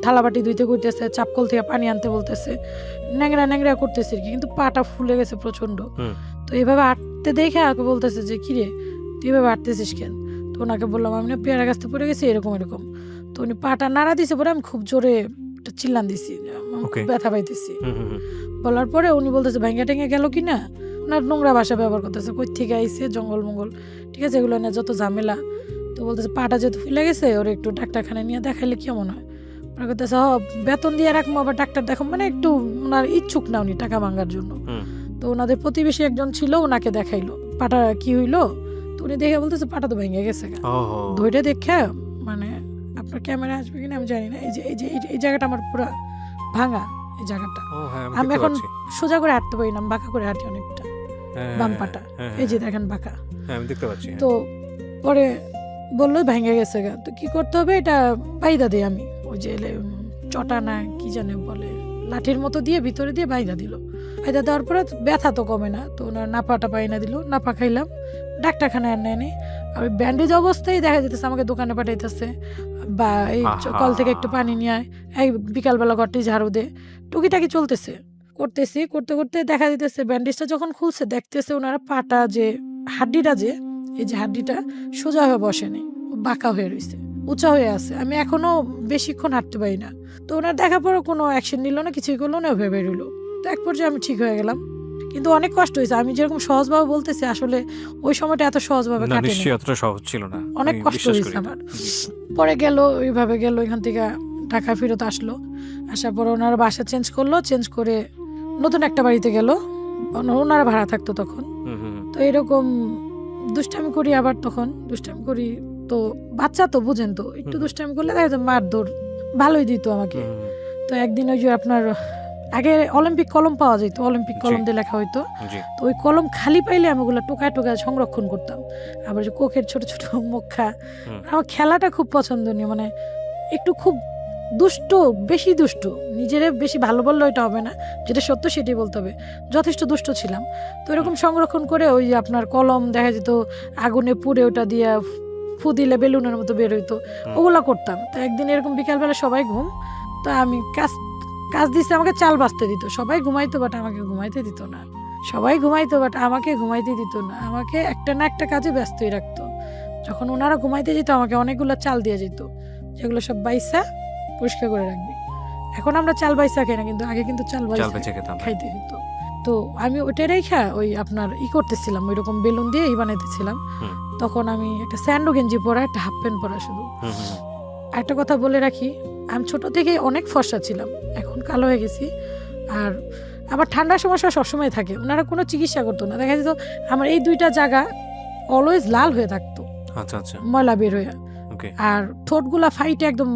থালাবাটি ধুইতে করতেছে, চাপকল থেকে পানি আনতে বলতেছে, ন্যাংরা ন্যাংরা করতেছে আর কি, কিন্তু পাটা ফুলে গেছে প্রচন্ড। তো এইভাবে হাঁটতে দেখে আমাকে বলতেছে যে কিরে তুই এভাবে হাঁটতেছিস কেন? তো ওনাকে বললাম আমি না পেয়ারা গাছতে পড়ে গেছি এরকম এরকম। তো উনি পাটা নাড়া দিছে, পরে আমি খুব জোরে একটা চিল্লান দিছি, ব্যথা পাইতেছি। বলার পরে উনি বলতেছে ভাঙ্গা টেঙ্গে গেল কিনা, ওনার নোংরা ভাষা ব্যবহার করতেছে, কই থেকে আইসে জঙ্গল মঙ্গল, ঠিক আছে, এগুলো নিয়ে যত ঝামেলা। তো বলতেছে পাটা যেহেতু ফুলে গেছে ওর একটু ডাক্তারখানায় নিয়ে দেখাইলে কেমন হয়। ওরা করতেছে বেতন দিয়ে রাখবো আবার ডাক্তার দেখো, মানে একটু ওনার ইচ্ছুক না উনি টাকা ভাঙার জন্য। তো ওনাদের প্রতিবেশী একজন ছিল, ওনাকে দেখাইলো পাটা কি হইলো। তো উনি দেখে বলতেছে পাটা তো ভেঙে গেছে, ধৈর্য দেখে, মানে আপনার ক্যামেরা আসবে কিনা আমি জানি না, এই যে এই যে এই জায়গাটা আমার পুরো ভাঙা, এই জায়গাটা আমি এখন সোজা করে হাঁটতে পারি না, বাঁকা করে হাঁটি অনেকটা, বাম পাটা এই যে দেখেন বাঁকা, আমি দেখতে পাচ্ছি। তো পরে বললো ভেঙে গেছে গা, তো কি করতে হবে, এটা বাইদা দিই আমি, ওই যে চটা না কি জানে বলে, লাঠির মতো দিয়ে ভিতরে দিয়ে বাইদা দিল। বাইদা দেওয়ার পরে ব্যথা তো কমে না, তো ওনার নাপাটা পাইনা দিল, নাপা খাইলাম, ডাক্তারখানায় আর নেয়নি। আর ওই ব্যান্ডেজ অবস্থায় দেখা যেতেছে আমাকে দোকানে পাঠাইতেছে, বা এই কল থেকে একটু পানি নিয়ে আয়, এই বিকালবেলা ঘরটি ঝাড়ু দে, টুকিটাকি চলতেছে, করতেছি, করতে করতে দেখা যেতেছে ব্যান্ডেজটা যখন খুলছে দেখতেছে ওনারা পাটা যে হাড্ডিটা, যে এই যে হাড্ডিটা সোজা হয়ে বসেনি, বাঁকা হয়ে রয়েছে, উঁচা হয়ে আছে। আমি এখনো বেশিক্ষণ হাঁটতে পারি না। তো ওনার দেখার পরও কোনো অ্যাকশন নিল না, কিছুই করলো না, ভেবে বেরোলো। তো এক পর্যায়ে আমি ঠিক হয়ে গেলাম, কিন্তু অনেক কষ্ট হয়েছে। আমি যেরকম সহজভাবে বলতেছি, আসলে ওই সময়টা এত সহজভাবে কাটেনি, এতটা সহজ ছিল না, অনেক কষ্ট হয়েছে আমার। পরে গেল, ওইভাবে গেল, এখান থেকে ঢাকা ফেরত আসলো, আসার পর ওনারা বাসা চেঞ্জ করলো, চেঞ্জ করে নতুন একটা বাড়িতে গেল, ওনারা ভাড়া থাকতো তখন। তো এরকম দুষ্টামি করি, আবার তখন দুষ্টামি করি, তো বাচ্চা তো বুঝেন, তো একটু দুষ্টামি করলে দেখা যায় মারধর ভালোই দিত আমাকে। তো একদিন ওই যে আপনার আগে অলিম্পিক কলম পাওয়া যেত, অলিম্পিক কলম দিয়ে লেখা হইতো, তো ওই কলম খালি পাইলে আমি ওগুলো টোকায় টোকায় সংরক্ষণ করতাম। আবার যে কোকের ছোট ছোট মুখা, আমার খেলাটা খুব পছন্দনীয়, মানে একটু খুব দুষ্ট, বেশি দুষ্ট, নিজেরে বেশি ভালো বললে ওইটা হবে না, যেটা সত্য সেটাই বলতে হবে, যথেষ্ট দুষ্ট ছিলাম। তো এরকম সংরক্ষণ করে ওই যে আপনার কলম দেখা যেত আগুনে পুড়ে ওটা দিয়ে ফু দিলে বেলুনের মতো বের হইতো, ওগুলা করতাম। তো একদিন এরকম বিকালবেলা সবাই ঘুম, তো আমি কাজ দিচ্ছে, আমাকে চাল বাঁচতে দিত, সবাই ঘুমাইতো বাট আমাকে ঘুমাইতে দিত না, সবাই ঘুমাইতো বাট আমাকে ঘুমাইতে দিত না, আমাকে একটা না একটা কাজে ব্যস্তই রাখতো। যখন ওনারা ঘুমাইতে যেত আমাকে অনেকগুলো চাল দিয়ে যেত, যেগুলো সব বাইসা পরিষ্কার করে রাখবি। এখন আমরা চাল বাইসা খাই না, কিন্তু আগে কিন্তু চাল বাইসা খাইতে দিত। তো আমি ওইটাই রেখা ওই আপনার করতেছিলাম, ওই রকম বেলুন দিয়ে বানাইতেছিলাম। তখন আমি একটা স্যান্ডো গেঞ্জি পরা, একটা হাফ প্যান্ট পরা শুধু। একটা কথা বলে রাখি, আমি ছোট থেকে অনেক ফর্সা ছিলাম, এখন কালো হয়ে গেছি। আর আমার ঠান্ডার সমস্যা সবসময় থাকে, ওনারা কোনো চিকিৎসা করতো না, দেখা যেত আমার এই দুইটা জায়গা অলওয়েজ লাল হয়ে থাকতো, ময়লা বের হয়ে, আর ঠোঁটগুলা ফাইটে একদম,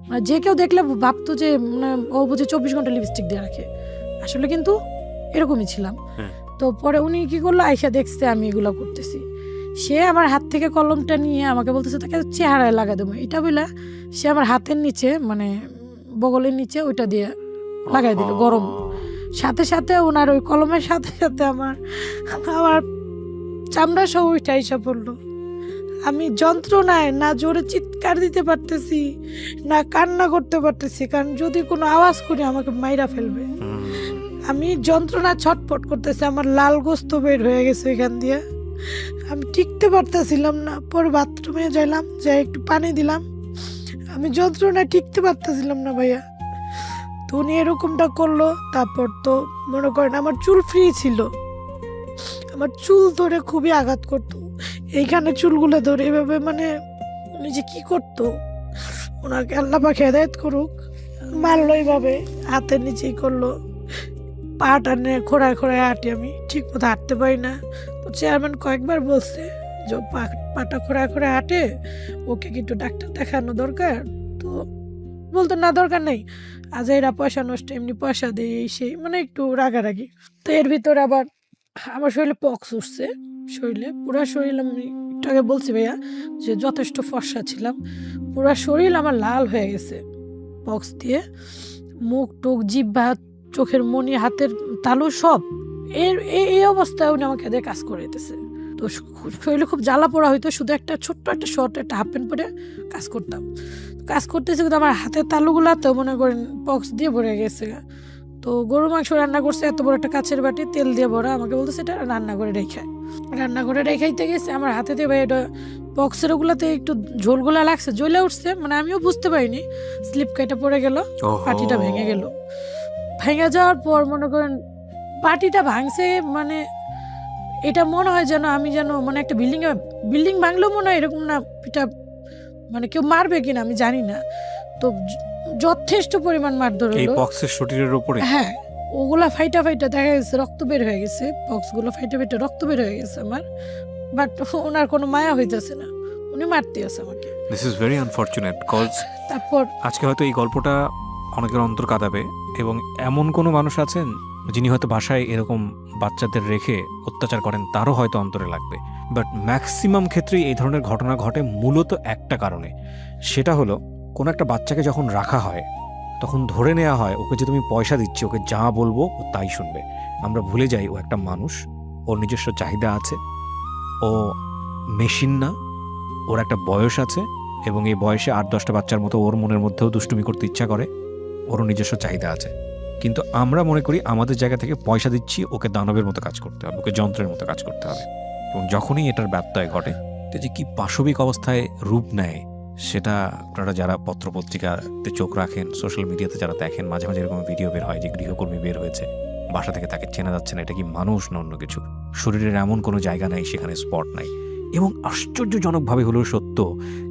মানে যে কেউ দেখলে ভাবতো যে মানে ও বুঝে 24 ঘন্টা লিপস্টিক দিয়ে রাখে, আসলে কিন্তু এরকমই ছিলাম। তো পরে উনি কি করলো, আইসা দেখছে আমি এগুলো করতেছি, সে আমার হাত থেকে কলমটা নিয়ে আমাকে বলতেছে তাকে চেহারায় লাগা দেবো, এটা বলে সে আমার হাতের নিচে মানে বগলের নিচে ওইটা দিয়ে লাগাই দিল গরম। সাথে সাথে ওনার ওই কলমের সাথে সাথে আমার আমার চামড়া সহ উঠে আইসা পড়লো। আমি যন্ত্রণায় না জোরে চিৎকার দিতে পারতেছি না কান্না করতে পারতেছি, কারণ যদি কোনো আওয়াজ করি আমাকে মাইরা ফেলবে। আমি যন্ত্রণা ছটফট করতেছি, আমার লাল গোস্ত বের হয়ে গেছে এখান দিয়ে, আমি টিকতে পারতেছিলাম না। পরে বাথরুমে যাইলাম, যাই একটু পানি দিলাম, আমি যন্ত্রণা টিকতে পারতেছিলাম না ভাইয়া। তো উনি এরকমটা করলো। তারপর তো মনে করেন আমার চুল ফ্রি ছিল, আমার চুল ধরে খুবই আঘাত করতো, এইখানে চুলগুলো ধরে এভাবে, মানে উনি যে কি করতো, ওনাকে আল্লাহ পাক হেদায়েত করুক। মারলো এইভাবে, হাতের নিচেই করলো, পাটা নিয়ে খোঁড়ায় খোঁড়ায় হাঁটি, আমি ঠিক মতো হাঁটতে পারি না। তো চেয়ারম্যান কয়েকবার বলছে যে পাটা খোঁড়ায় খোঁড়ায় হাঁটে, ওকে কি একটু ডাক্তার দেখানো দরকার। তো বলতো না দরকার নেই, আজ এরা পয়সা নষ্ট, এমনি পয়সা দিয়ে এই সেই, মানে একটু রাগারাগি। তো এর ভিতরে আবার আমার শরীরে পক্স উঠছে, শরীরে পুরা শরীর, আমি একটু আগে বলছি ভাইয়া যে যথেষ্ট ফর্সা ছিলাম, পুরা শরীর আমার লাল হয়ে গেছে পক্স দিয়ে, মুখ টুক জিহ্বা চোখের মনি হাতের তালু সব। এই অবস্থায় উনি আমাকে দিয়ে কাজ করে দিতেছে। তো শরীরে খুব জ্বালা পোড়া হইতো, শুধু একটা ছোট্ট একটা শর্ট একটা হাফ প্যান্ট পরে কাজ করতাম। কাজ করতেছে কিন্তু আমার হাতের তালুগুলা তো মনে করেন পক্স দিয়ে ভরে গেছে। তো গরু মাংস রান্না করছে, এত বড় একটা কাছের বাটি তেল দিয়ে ভরা, আমাকে বলতেছে এটা রান্না করে রেখাইতে গেছে, আমার হাতে দিয়ে ভাই এটা পক্সের ওগুলাতে একটু ঝোলগুলা লাগছে, জ্বলে উঠছে, মানে আমিও বুঝতে পারিনি, স্লিপ কেটে পড়ে গেল, পাটিটা ভেঙে গেল। ভেঙে যাওয়ার পর মনে করেন পাটিটা ভাঙছে, মানে এটা মনে হয় যেন আমি যেন মানে একটা বিল্ডিং ভাঙলেও মনে হয় এরকম না, এটা মানে কেউ মারবে কিনা আমি জানি না। তো যথেষ্ট পরিমাণ মারধর হলো এই পক্সের শরীরের উপরে। হ্যাঁ, ওগুলা ফাইটা দেখা গেছে, রক্ত বের হয়ে গেছে, বক্সগুলো ফাইটা রক্ত বের হয়ে গেছে আমার। বাট ওনার কোনো মায়া হইতেছে না, উনি মারতে আছে আমাকে। This is very unfortunate cause তারপর আজকে হয়তো এই গল্পটা অনেকের অন্তর কাঁদাবে, এবং এমন কোনো মানুষ আছেন যিনি হয়তো বাসায় এরকম বাচ্চাদের রেখে অত্যাচার করেন, তারও হয়তো অন্তরে লাগবে। বাট ম্যাক্সিমাম ক্ষেত্রেই এই ধরনের ঘটনা ঘটে মূলত একটা কারণে, সেটা হলো কোনো একটা বাচ্চাকে যখন রাখা হয় তখন ধরে নেওয়া হয় ওকে যে তুমি পয়সা দিচ্ছি, ওকে যা বলবো ও তাই শুনবে। আমরা ভুলে যাই ও একটা মানুষ, ওর নিজস্ব চাহিদা আছে, ও মেশিন না, ওর একটা বয়স আছে, এবং এই বয়সে 8-10টা বাচ্চার মতো ওর মনের মধ্যেও দুষ্টুমি করতে ইচ্ছা করে, ওরও নিজস্ব চাহিদা আছে। কিন্তু আমরা মনে করি আমাদের জায়গা থেকে পয়সা দিচ্ছি, ওকে দানবের মতো কাজ করতে হবে, ওকে যন্ত্রের মতো কাজ করতে হবে। এবং যখনই এটার ব্যত্যয় ঘটে, এটা যে কি পাশবিক অবস্থায় রূপ নেয় সেটা আপনারা যারা পত্রপত্রিকাতে চোখ রাখেন, সোশ্যাল মিডিয়াতে যারা দেখেন, মাঝে মাঝে এরকম ভিডিও বের হয় যে গৃহকর্মী বের হয়েছে, বাসা থেকে তাকে চেনা যাচ্ছে না, এটা কি মানুষ না অন্য কিছু, শরীরের এমন কোনো জায়গা নাই সেখানে স্পট নাই। এবং আশ্চর্যজনকভাবে হলেও সত্য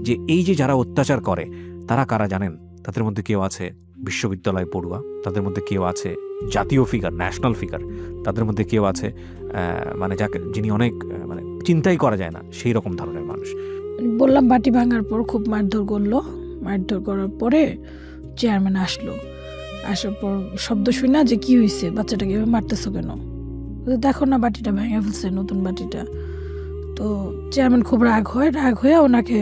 যে এই যে যারা অত্যাচার করে তারা কারা জানেন? তাদের মধ্যে কেউ আছে বিশ্ববিদ্যালয় পড়ুয়া, তাদের মধ্যে কেউ আছে জাতীয় ফিগার, ন্যাশনাল ফিগার, তাদের মধ্যে কেউ আছে মানে যাকে যিনি অনেক মানে চিন্তাই করা যায় না সেই রকম ধরনের মানুষ। বললাম বাটি ভাঙার পর খুব মারধর করলো, মারধর করার পরে চেয়ারম্যান আসলো, আসার পর শব্দ শুই না যে কি হয়েছে, বাচ্চাটাকে এভাবে মারতেছো কেন, দেখো না বাটিটা ভেঙে ফেলছে, নতুন বাটিটা। তো চেয়ারম্যান খুব রাগ হয়ে ওনাকে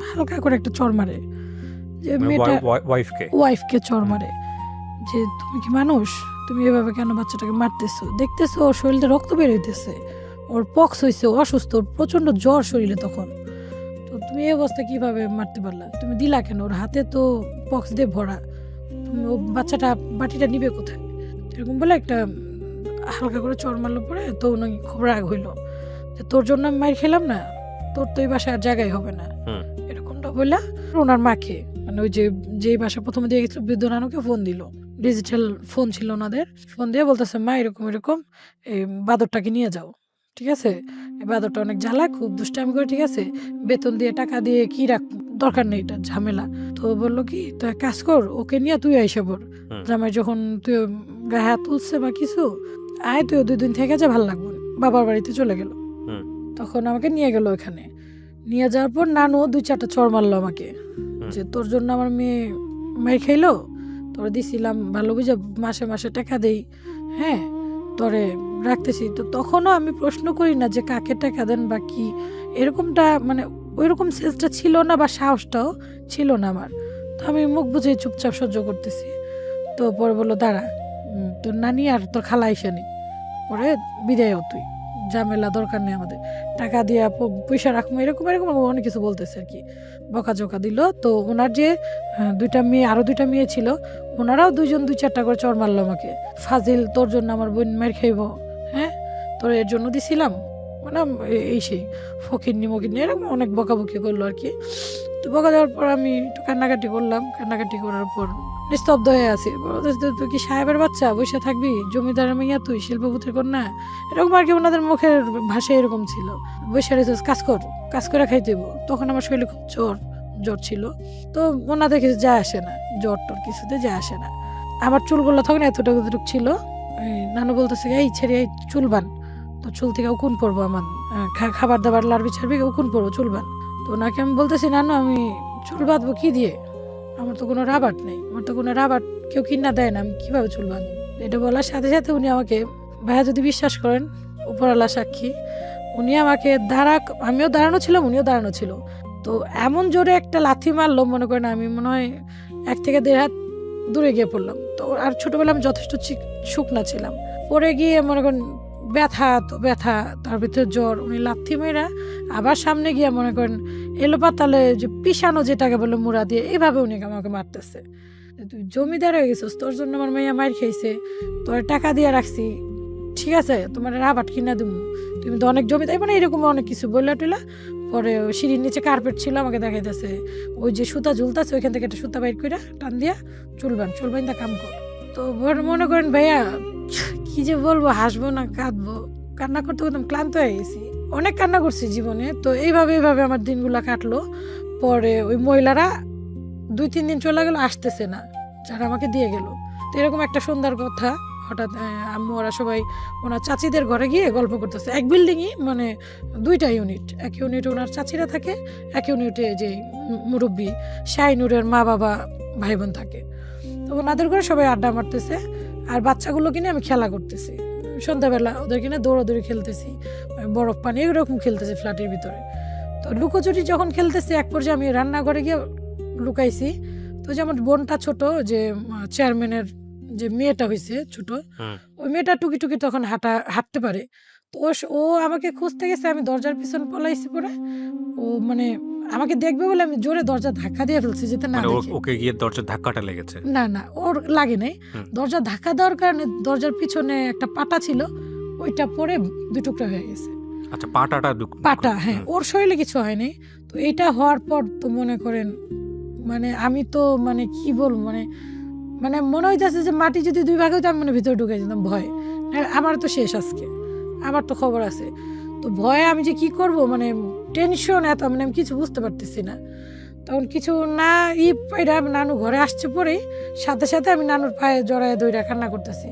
হালকা করে একটা চড় মারে, যে মেয়েটা ওয়াইফকে চড় মারে, যে তুমি কি মানুষ, তুমি এভাবে কেন বাচ্চাটাকে মারতেছো, দেখতেছো ওর শরীরে রক্ত বের হইতেছে, ওর পক্স হয়েছে, রসুস্থ, ওর প্রচন্ড জ্বর শরীরে তখন, তো তুমি এই অবস্থা কিভাবে মারতে পারলা, তুমি দিলা কেন, ওর হাতে তো পক্স দিয়ে ভরা, তুমি ও বাচ্চাটা বাটিটা নিবে কোথায়, এরকম বলে একটা হালকা করে চড় মারলো। পরে তো উনি খুব রাগ হইলো যে তোর জন্য আমি মার খেলাম না, তোর তো এই বাসায় আর জায়গায় হবে না, এরকমটা বললা ওনার মাকে, মানে ওই যে বাসা প্রথমে দিয়ে গেছিল বৃদ্ধ নানুকে ফোন দিল, ডিজিটাল ফোন ছিল ওনাদের, ফোন দিয়ে বলতেছে মা এরকম এই বাদরটাকে নিয়ে যাও, ঠিক আছে, এই বাদরটা অনেক জ্বালা, খুব দুষ্টামি করে, ঠিক আছে, বেতন দিয়ে টাকা দিয়ে কি রাখ, দরকার নেই, এটা ঝামেলা। তো বললো কি তুই এক কাজ কর, ওকে নিয়ে তুই আইসা পড়, জামাই যখন তুই গায়ে হাত তুলছে বা কিছু, আয় তুই 2 দিন থেকে যা, ভালো লাগবে। বাবার বাড়িতে চলে গেল, তখন আমাকে নিয়ে গেল ওখানে, নিয়ে যাওয়ার পর নানু 2-4টা চড় মারলো আমাকে, যে তোর জন্য আমার মেয়ে মার খাইলো, তোরা দিছিলাম ভালো বুঝে মাসে মাসে টাকা দেই, হ্যাঁ তোরে রাখতেছি, তো তখনও আমি প্রশ্ন করি না যে কাকে টাকা দেন বা কি, এরকমটা মানে ওইরকম সেন্সটা ছিল না বা সাহসটাও ছিল না আমার, তো আমি মুখ বুঝে চুপচাপ সহ্য করতেছি। তো পরে বললো দাঁড়া, তোর নানি আর তোর খালা আইসানি, পরে বিদায় হ তুই, ঝামেলা দরকার নেই আমাদের, টাকা দিয়া পয়সা রাখবো, এরকম এরকম অনেক কিছু বলতেছে আর কি, বকাঝকা দিল। তো ওনার যে আরো দুইটা মেয়ে ছিল, ওনারাও দুইজন 2-4টা করে চড় মারলো আমাকে। ফাজিল, তোর জন্য আমার বোন মার খাইব, হ্যাঁ তোর এর জন্য দিছিলাম, মানে এই সেই ফকিরনি মকিরনি এরকম অনেক বকাবকি করলো আর কি। তো বকা দেওয়ার পর আমি একটু কান্নাকাটি করলাম, কান্নাকাটি করার পর নিস্তব্ধ হয়ে আছি। তুই কি সাহেবের বাচ্চা, বসে থাকবি, জমিদারের মেয়া তুই, শিল্পপতির কন্যা, এরকম আর কি ওনাদের মুখের ভাষা এরকম ছিল। বসে রেছিস, কাজ কর, কাজ করে খাইতে হইব। তখন আমার শরীরে খুব জ্বর ছিল, তো ওনাদের কিছু যায় আসে না, জ্বর টর কিছুতে যায় আসে না। আমার চুলগুলো তখন এতটুকু ছিল, নানু বলতেছে এই ছেড়ে এই চুল বান, তো চুল থেকে উকুন পড়বো আমার, খাবার দাবার লাড়বি ছাড়বি উকুন পড়বো, চুল বান। তো ওনাকে আমি বলতেছি নানু আমি চুল বাঁধবো কি দিয়ে, আমার তো কোনো রাবার নেই, আমার তো কোনো রাবার কেউ কিনা দেয় না, আমি কীভাবে চুল বাঁধবো। এটা বলার সাথে সাথে উনি আমাকে, ভাইয়া যদি বিশ্বাস করেন, উপরওয়ালা সাক্ষী, উনি আমাকে আমিও দাঁড়ানো ছিলাম, উনিও দাঁড়ানো ছিল, তো এমন জোরে একটা লাথি মারলো, মনে করেন আমি মনে হয় 1 থেকে 1.5 হাত দূরে গিয়ে পড়লাম। তো আর ছোটবেলা আমি যথেষ্ট শুকনা ছিলাম, পরে গিয়ে মনে করেন ব্যথা, তো ব্যথা, তার ভিতরে জ্বর, উনি লাথি মেয়েরা আবার সামনে গিয়ে মনে করেন এলো পাতালে যে পিষানো যেটাকে বলে মুড়া দিয়ে, এইভাবে উনি আমাকে মারতেছে। তুই জমিদার হয়ে গেছিস, তোর জন্য আমার মেয়ে মার খাইছে, তোর টাকা দিয়ে রাখছি, ঠিক আছে তোমার রাবার কিনা দিব, তুমি তো অনেক জমিদার, মানে এরকম অনেক কিছু বললা টুলা। পরে সিঁড়ির নিচে কার্পেট ছিল, আমাকে দেখাইতেছে ওই যে সুতা ঝুলতেছে, ওইখান থেকে একটা সুতা বাইর করে টান দিয়া চুল বান তা কাম কর। তো মনে করেন ভাইয়া কি যে বলবো, হাসবো না কাঁদবো, কান্না করতে করতে ক্লান্ত হয়ে গেছি, অনেক কান্না করছি জীবনে। তো এইভাবে আমার দিনগুলো কাটলো। পরে ওই মহিলারা 2-3 দিন চলে গেল, আসতেছে না যারা আমাকে দিয়ে গেল। তো এরকম একটা সন্ধ্যার কথা, হঠাৎ আম্মু ওরা সবাই ওনার চাচিদের ঘরে গিয়ে গল্প করতেছে। এক বিল্ডিংই, মানে 2টা ইউনিট, এক ইউনিটে ওনার চাচিরা থাকে, এক ইউনিটে যে মুরব্বী শাহিনুরের মা বাবা ভাই বোন থাকে। তো ওনাদের ঘরে সবাই আড্ডা মারতেছে, আর বাচ্চাগুলো কিনে আমি খেলা করতেছি, সন্ধ্যাবেলা ওদের কিনে দৌড়াদৌড়ি খেলতেছি, বরফ পানি এরকম খেলতেছি ফ্ল্যাটের ভিতরে। তো লুকোচুরি যখন খেলতেছি, এক পর্যায়ে আমি রান্নাঘরে গিয়ে লুকাইছি। তো যেমন বোনটা ছোট, যে চেয়ারম্যানের যে মেয়েটা হয়েছে ছোট, ওই মেয়েটা টুকি টুকি তখন হাঁটতে পারে। তো ও আমাকে খুঁজতে গেছে, আমি দরজার পিছন পলাইছি, পরে ও মানে আমাকে দেখবে বলে আমি জোরে দরজা ধাক্কা দিয়ে ফেলছি, যেতে না দেখে। ওকে গিয়ে দরজার ধাক্কাটা লেগেছে? না, ওর লাগে নাই, দরজা ধাক্কা দেওয়ার কারণে দরজার পিছনে একটা পাটা ছিল, ওইটা পরে 2 টুকরা হয়ে গেছে। আচ্ছা, পাটা, হ্যাঁ, ওর শরীরে কিছু হয়নি। তো এইটা হওয়ার পর তো মনে করেন, মানে আমি তো মানে কি বলবো, মানে মনে হইতেছে যে মাটি যদি 2 ভাগ হইতো, আমি মানে ভিতরে ঢুকে যেতাম ভয়। আমার তো শেষ আজকে, আমার তো খবর আছে। তো ভয়ে আমি যে কি করব, মানে টেনশন এত, মানে আমি কিছু বুঝতে পারতেছি না। তখন কিছু না পাইরা নানু ঘরে আসছে, পরেই সাথে সাথে আমি নানুর পায়ে জড়ায় দইরা কান্না করতেছি,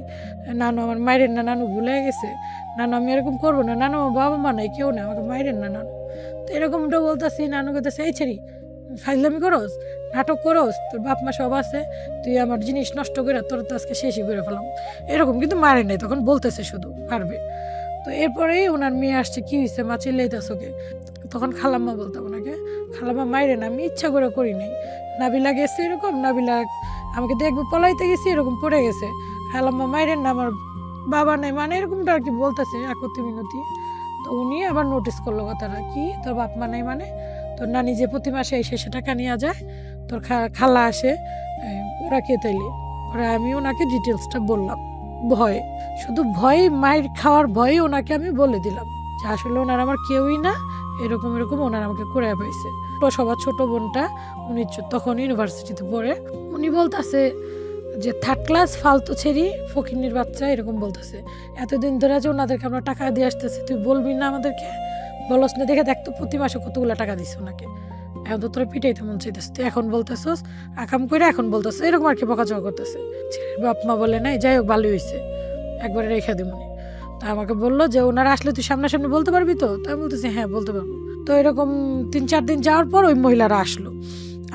নানু আমার মায়ের না, নানু ভুলে গেছে, নানু আমি এরকম করবো না, নানু আমার বাবা মা নাই, কেউ না, আমাকে মায়ের না নানু। তো এরকমটা বলতেছি, নানু বলতেছে এই ছেড়ি ফাইজলামি করস, নাটক করস, তোর বাপ মা সব আছে, তুই আমার জিনিস নষ্ট করে তোর তো আজকে শেষই করে ফেলাম, এরকম। কিন্তু মারে নাই, তখন বলতেছে শুধু পারবে। তো এরপরেই ওনার মেয়ে আসছে, কি হয়েছে মা চিল্লাইতেছ ওকে? তখন খালাম্মা বলতাম ওনাকে, খালাম্মা মাইরে না, আমি ইচ্ছা করে করি নাই, নাবিলা গেছে এরকম, নাবিলা আমাকে দেখবে পলাইতে গেছি, এরকম পড়ে গেছে, খালাম্মা মাইরেন না, আমার বাবা নাই, মানে এরকমটা আর কি বলতেছে একতি মিনতি। তো উনি আবার নোটিস করলো কথাটা, কি তোর বাপ মা নাই মানে? তোর নানি যে প্রতি মাসে এসে সে টাকা নিয়ে যায়, তোর খালা আসে, ওরা কে তাইলে? ওরা আমি ওনাকে ডিটেলসটা বললাম, ভয়ে, শুধু ভয়ে, মায়ের খাওয়ার ভয়ে ওনাকে আমি বলে দিলাম যে আসলে ওনার আমার কেউই না, এরকম ওনার আমাকে করে পাইছে। সবার ছোট বোনটা, উনি তখন ইউনিভার্সিটিতে পড়ে, উনি বলতেছে যে 3rd ক্লাস ফালতু ছেড়ি ফকিন্নির বাচ্চা, এরকম বলতেছে। এতদিন ধরে যে ওনাদেরকে আমরা টাকা দিয়ে আসতেছি, তুই বলবি না আমাদেরকে? বলস না, দেখে দেখতো প্রতি মাসে কতগুলো টাকা দিস ওনাকে, এখন তো তোরা পিটাইতে মন চাইতেছে, তুই এখন বলতেছস আকাম করে, এখন বলতেছে, এরকম আর কি বকাঝকা করতেছে। ছেলের বাপ মা বলে নাই, যাই হোক ভালোই হয়েছে, একবারে রেখে দিবনি। তা আমাকে বললো যে ওনারা আসলে তুই সামনাসামনি বলতে পারবি তো? তাই বলতেছি হ্যাঁ বলতে পারবো। তো এরকম 3-4 দিন যাওয়ার পর ওই মহিলারা আসলো,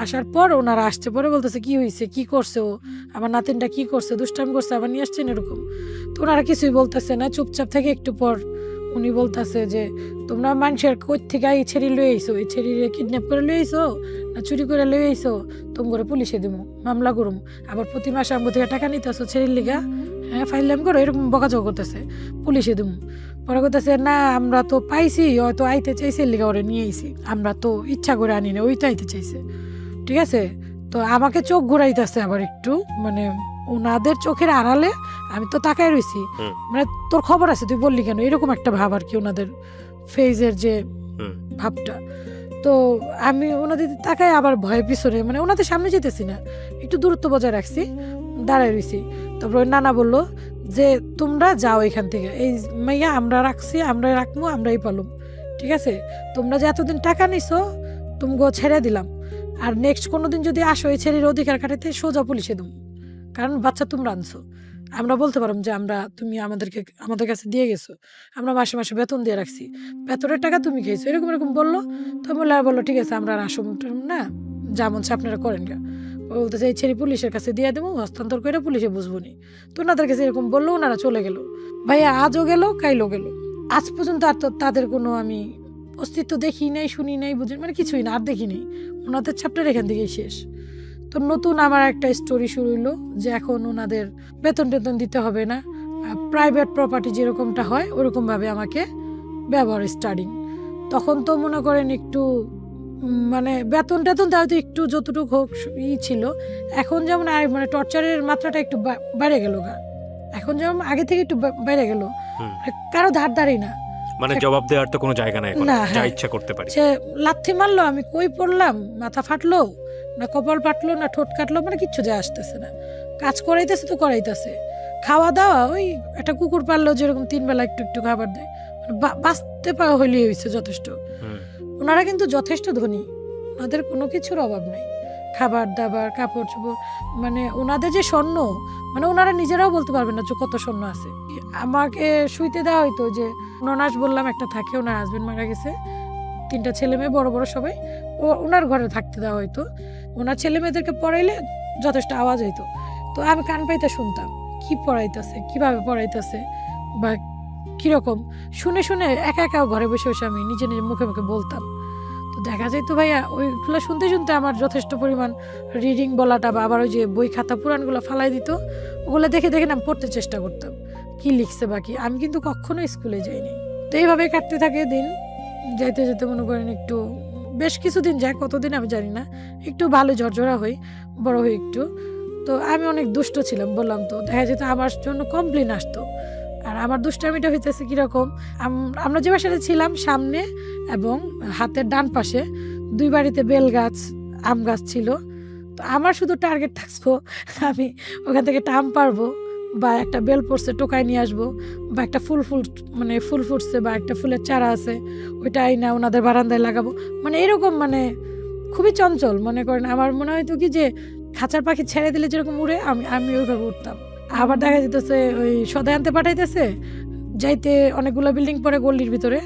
আসার পর ওনারা আসছে, পরে বলতেছে কি হয়েছে, কি করছে ও, আমার নাতিনটা কি করছে, দুষ্টামি করছে, আবার নিয়ে আসছেন এরকম। তো ওনারা কিছুই বলতেছে না, চুপচাপ থেকে একটু পর উনি বলতেছে যে তোমরা মানুষের কই থেকে এই ছেড়ি লয়ে আইসো, এই ছেড়িরে কিডন্যাপ করে লয়ে আইসো না চুরি করে লয়ে আইসো, তোম করে পুলিশে দিমু, মামলা করুম, আবার প্রতি মাসে আমার থেকে টাকা নিতেছো ছেড়ির লিগা, হ্যাঁ ফাইলাম করো, এরকম বকাঝকা করতেছে, পুলিশে দিমু। পরে করতেছে না আমরা তো পাইছি, হয়তো আইতে চাইছে লিগা ওরে নিয়ে আইছি, আমরা তো ইচ্ছা করে আনি না, ওই তো আইতে চাইছে, ঠিক আছে। তো আমাকে চোখ ঘুরাইতেছে আবার একটু, মানে ওনাদের চোখের আড়ালে আমি তো তাকায় রইছি, মানে তোর খবর আছে তুই বললি কেন, এরকম একটা ভাব আর কি ওনাদের ফেজের যে ভাবটা। তো আমি ওনাদের তাকায় আবার ভয়ে পিছনে, মানে ওনাদের সামনে যেতেছি না, একটু দূরত্ব বজায় রাখছি, দাঁড়ায় রইছি। তারপর ওই নানা বললো যে তোমরা যাও এখান থেকে, এই মাইয়া আমরা রাখছি, আমরা রাখবো, আমরাই পালুম, ঠিক আছে, তোমরা যে এতদিন টাকা নিছো তুমগো ছেড়ে দিলাম, আর নেক্সট কোনোদিন যদি আসো এই ছেলের অধিকার কাটাতে সোজা পুলিশে দেবো, কারণ বাচ্চা তোমরা আনছো, আমরা বলতে পারলাম যে আমরা তুমি আমাদের কাছে দিয়ে গেছো, আমরা মাসে মাসে বেতন দিয়ে রাখছি, বেতনের টাকা তুমি খেয়েছো, এরকম এরকম বললো। তো মোল্লা বললো ঠিক আছে আমরা আর আসুন না, যা মন আপনারা করেন গা। বলতেছে এই ছেলে পুলিশের কাছে দিয়ে দেবো, হস্তান্তর করে পুলিশে বুঝবো নি। তো ওনাদের কাছে এরকম বললো, ওনারা চলে গেল। ভাইয়া আজও গেল কাইলও গেল, আজ পর্যন্ত আর তো তাদের কোনো আমি অস্তিত্ব দেখি নাই, শুনি নাই, বুঝি মানে কিছুই না, আর দেখি নাই, ওনাদের চ্যাপ্টার এখান থেকেই শেষ। তো নতুন আমার একটা স্টোরি শুরু হইলো যে এখন ওনাদের বেতন টেতন দিতে হবে না, প্রাইভেট প্রপার্টি যেরকমটা হয় ওরকমভাবে আমাকে ব্যবহার স্টার্টিং। তখন তো মনে করেন একটু মানে বেতন টেতন দেওয়া তো একটু যতটুকু হোক ছিল, এখন যেমন মানে টর্চারের মাত্রাটা একটু বেড়ে গেল গা, এখন যেমন আগে থেকে একটু বেড়ে গেল, কারো ধার ধারি না, মানে জবাব দেওয়ার তো কোনো জায়গা নাই, না, যা ইচ্ছা করতে পারি। সে লাথি মারলো, আমি কই পড়লাম, মাথা ফাটলো না কপাল ফাটলো না ঠোঁট কাটলো, মানে কিচ্ছু যায় আসতেছে না, কাজ করাইতেছে তো করাইতেছে, খাওয়া দাওয়া ওই একটা কুকুর পাললো যেরকম 3 বেলা একটু একটু খাবার দেয়, বাঁচতে পাওয়া হইলেই হয়েছে যথেষ্ট। ওনারা কিন্তু যথেষ্ট ধনী, ওনাদের কোনো কিছুর অভাব নেই, খাবার দাবার কাপড় চোপড়, মানে ওনাদের যে স্বর্ণ, মানে ওনারা নিজেরাও বলতে পারবেন না যে কত স্বর্ণ আছে। আমাকে শুইতে দেওয়া হইতো, যে ননাস বললাম একটা থাকে, ওনার হাজবেন্ড মারা গেছে, 3টা ছেলে মেয়ে বড় বড় সবাই, ওনার ঘরে থাকতে দেওয়া হইতো, ওনার ছেলে মেয়েদেরকে পড়াইলে যথেষ্ট আওয়াজ হইতো, তো আমি কান পাইতে শুনতাম কি পড়াইতেছে, কিভাবে পড়াইতেছে বা কিরকম, শুনে শুনে একা একা ঘরে বসে বসে আমি নিজে নিজে মুখে মুখে বলতাম। তো দেখা যায় তো ভাইয়া ওইগুলো শুনতে শুনতে আমার যথেষ্ট পরিমাণ রিডিং বলাটা, বা আবার ওই যে বই খাতা পুরাণগুলো ফালাই দিত, ওগুলো দেখে দেখে আমি পড়তে চেষ্টা করতাম কি লিখছে বাকি। আমি কিন্তু কখনো স্কুলে যাইনি। তো এইভাবে কাটতে থাকে দিন, যাইতে যেতে মনে করেন একটু বেশ কিছুদিন যায়, কতদিন আমি জানি না, একটু ভালো ঝরঝরা হই, বড় হই একটু। তো আমি অনেক দুষ্ট ছিলাম বললাম, তো দেখা যেত আমার জন্য কমপ্লেন আসতো। আর আমার দুষ্টামিটা হইতেছে কিরকম, আমরা যে বাসাটা ছিলাম সামনে এবং হাতের ডান পাশে 2 বাড়িতে বেল গাছ আম গাছ ছিল। তো আমার শুধু টার্গেট থাকতো আমি ওখান থেকে একটা আম পারবো, বা একটা বেল পড়ছে টোকায় নিয়ে আসবো, বা একটা ফুল মানে ফুল ফুটছে বা একটা ফুলের চারা আছে ওইটা আইনা ওনাদের বারান্দায় লাগাবো, মানে এরকম, মানে খুবই চঞ্চল। মনে করেন আমার মনে হয়তো কি যে খাঁচার পাখি ছেড়ে দিলে যেরকম উড়ে আমি ওইভাবে উঠতাম। আবার দেখা যেতেছে ওই সদাই আনতে পাঠাইতেছে, যাইতে অনেকগুলা বিল্ডিং পরে গল্লির ভিতরে,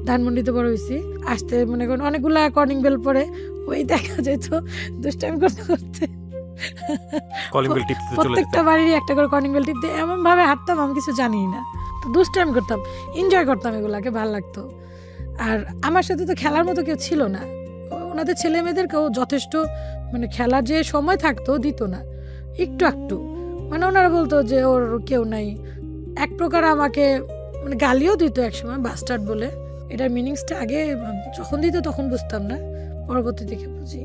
ধানমন্ডিতে বড় হয়েছি, আসতে মনে করেন অনেকগুলা কর্নিং বেল পরে, ওই দেখা যেত দুষ্টামি করতে করতে প্রত্যেকটা বাড়িরই একটা করে কর্নিং বেল টিপতে এমন ভাবে হাঁটতাম আমি কিছু জানি না। তো দুষ্টামি করতাম, এনজয় করতাম, এগুলাকে ভালো লাগতো। আর আমার সাথে তো খেলার মতো কেউ ছিল না, ওনাদের ছেলে মেয়েদেরকেও যথেষ্ট মানে খেলার যে সময় থাকতো দিত না, একটু একটু, মানে ওনারা বলতো যে ওর কেউ নাই, এক প্রকার আমাকে মানে গালিও দিত একসময় বাস্টার্ড বলে। এটার মিনিংসটা আগে যখন দিত তখন বুঝতাম না, পরবর্তী থেকে বুঝি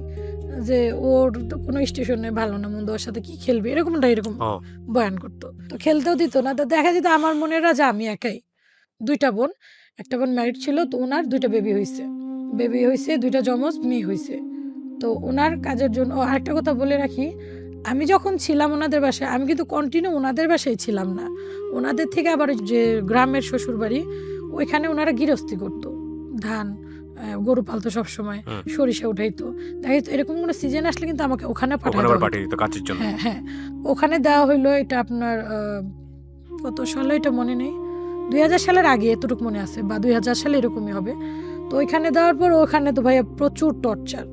যে ওর কোনো স্টেশনে ভালো না মন্দ, ওর সাথে কি খেলবে এরকম বয়ান করতো। তো খেলতেও দিত না। তো দেখা যেত আমার মনের রাজা আমি একাই, 2টা বোন, একটা বোন ম্যারিড ছিল, তো ওনার 2টা বেবি হয়েছে, 2টা যমজ মেয়ে হয়েছে। তো ওনার কাজের জন্য আরেকটা কথা বলে রাখি, আমি যখন ছিলাম ওনাদের বাসায় আমি কিন্তু কন্টিনিউ ওনাদের বাসায় ছিলাম না, ওনাদের থেকে আবার যে গ্রামের শ্বশুর বাড়ি ওইখানে ওনারা গৃহস্থী করতো, ধান গরু পালতো সবসময়, সরিষা উঠাইতো। দেখা যেত এরকম কোনো সিজন আসলে কিন্তু আমাকে ওখানে পাঠাতো কাজের জন্য। হ্যাঁ হ্যাঁ, ওখানে দেওয়া হইলো। এটা আপনার কত সালে এটা মনে নেই, 2000 সালের আগে এতটুকু মনে আছে, বা 2000 সালে এরকমই হবে। তো ওইখানে দেওয়ার পর ওখানে তো ভাইয়া প্রচুর টর্চার,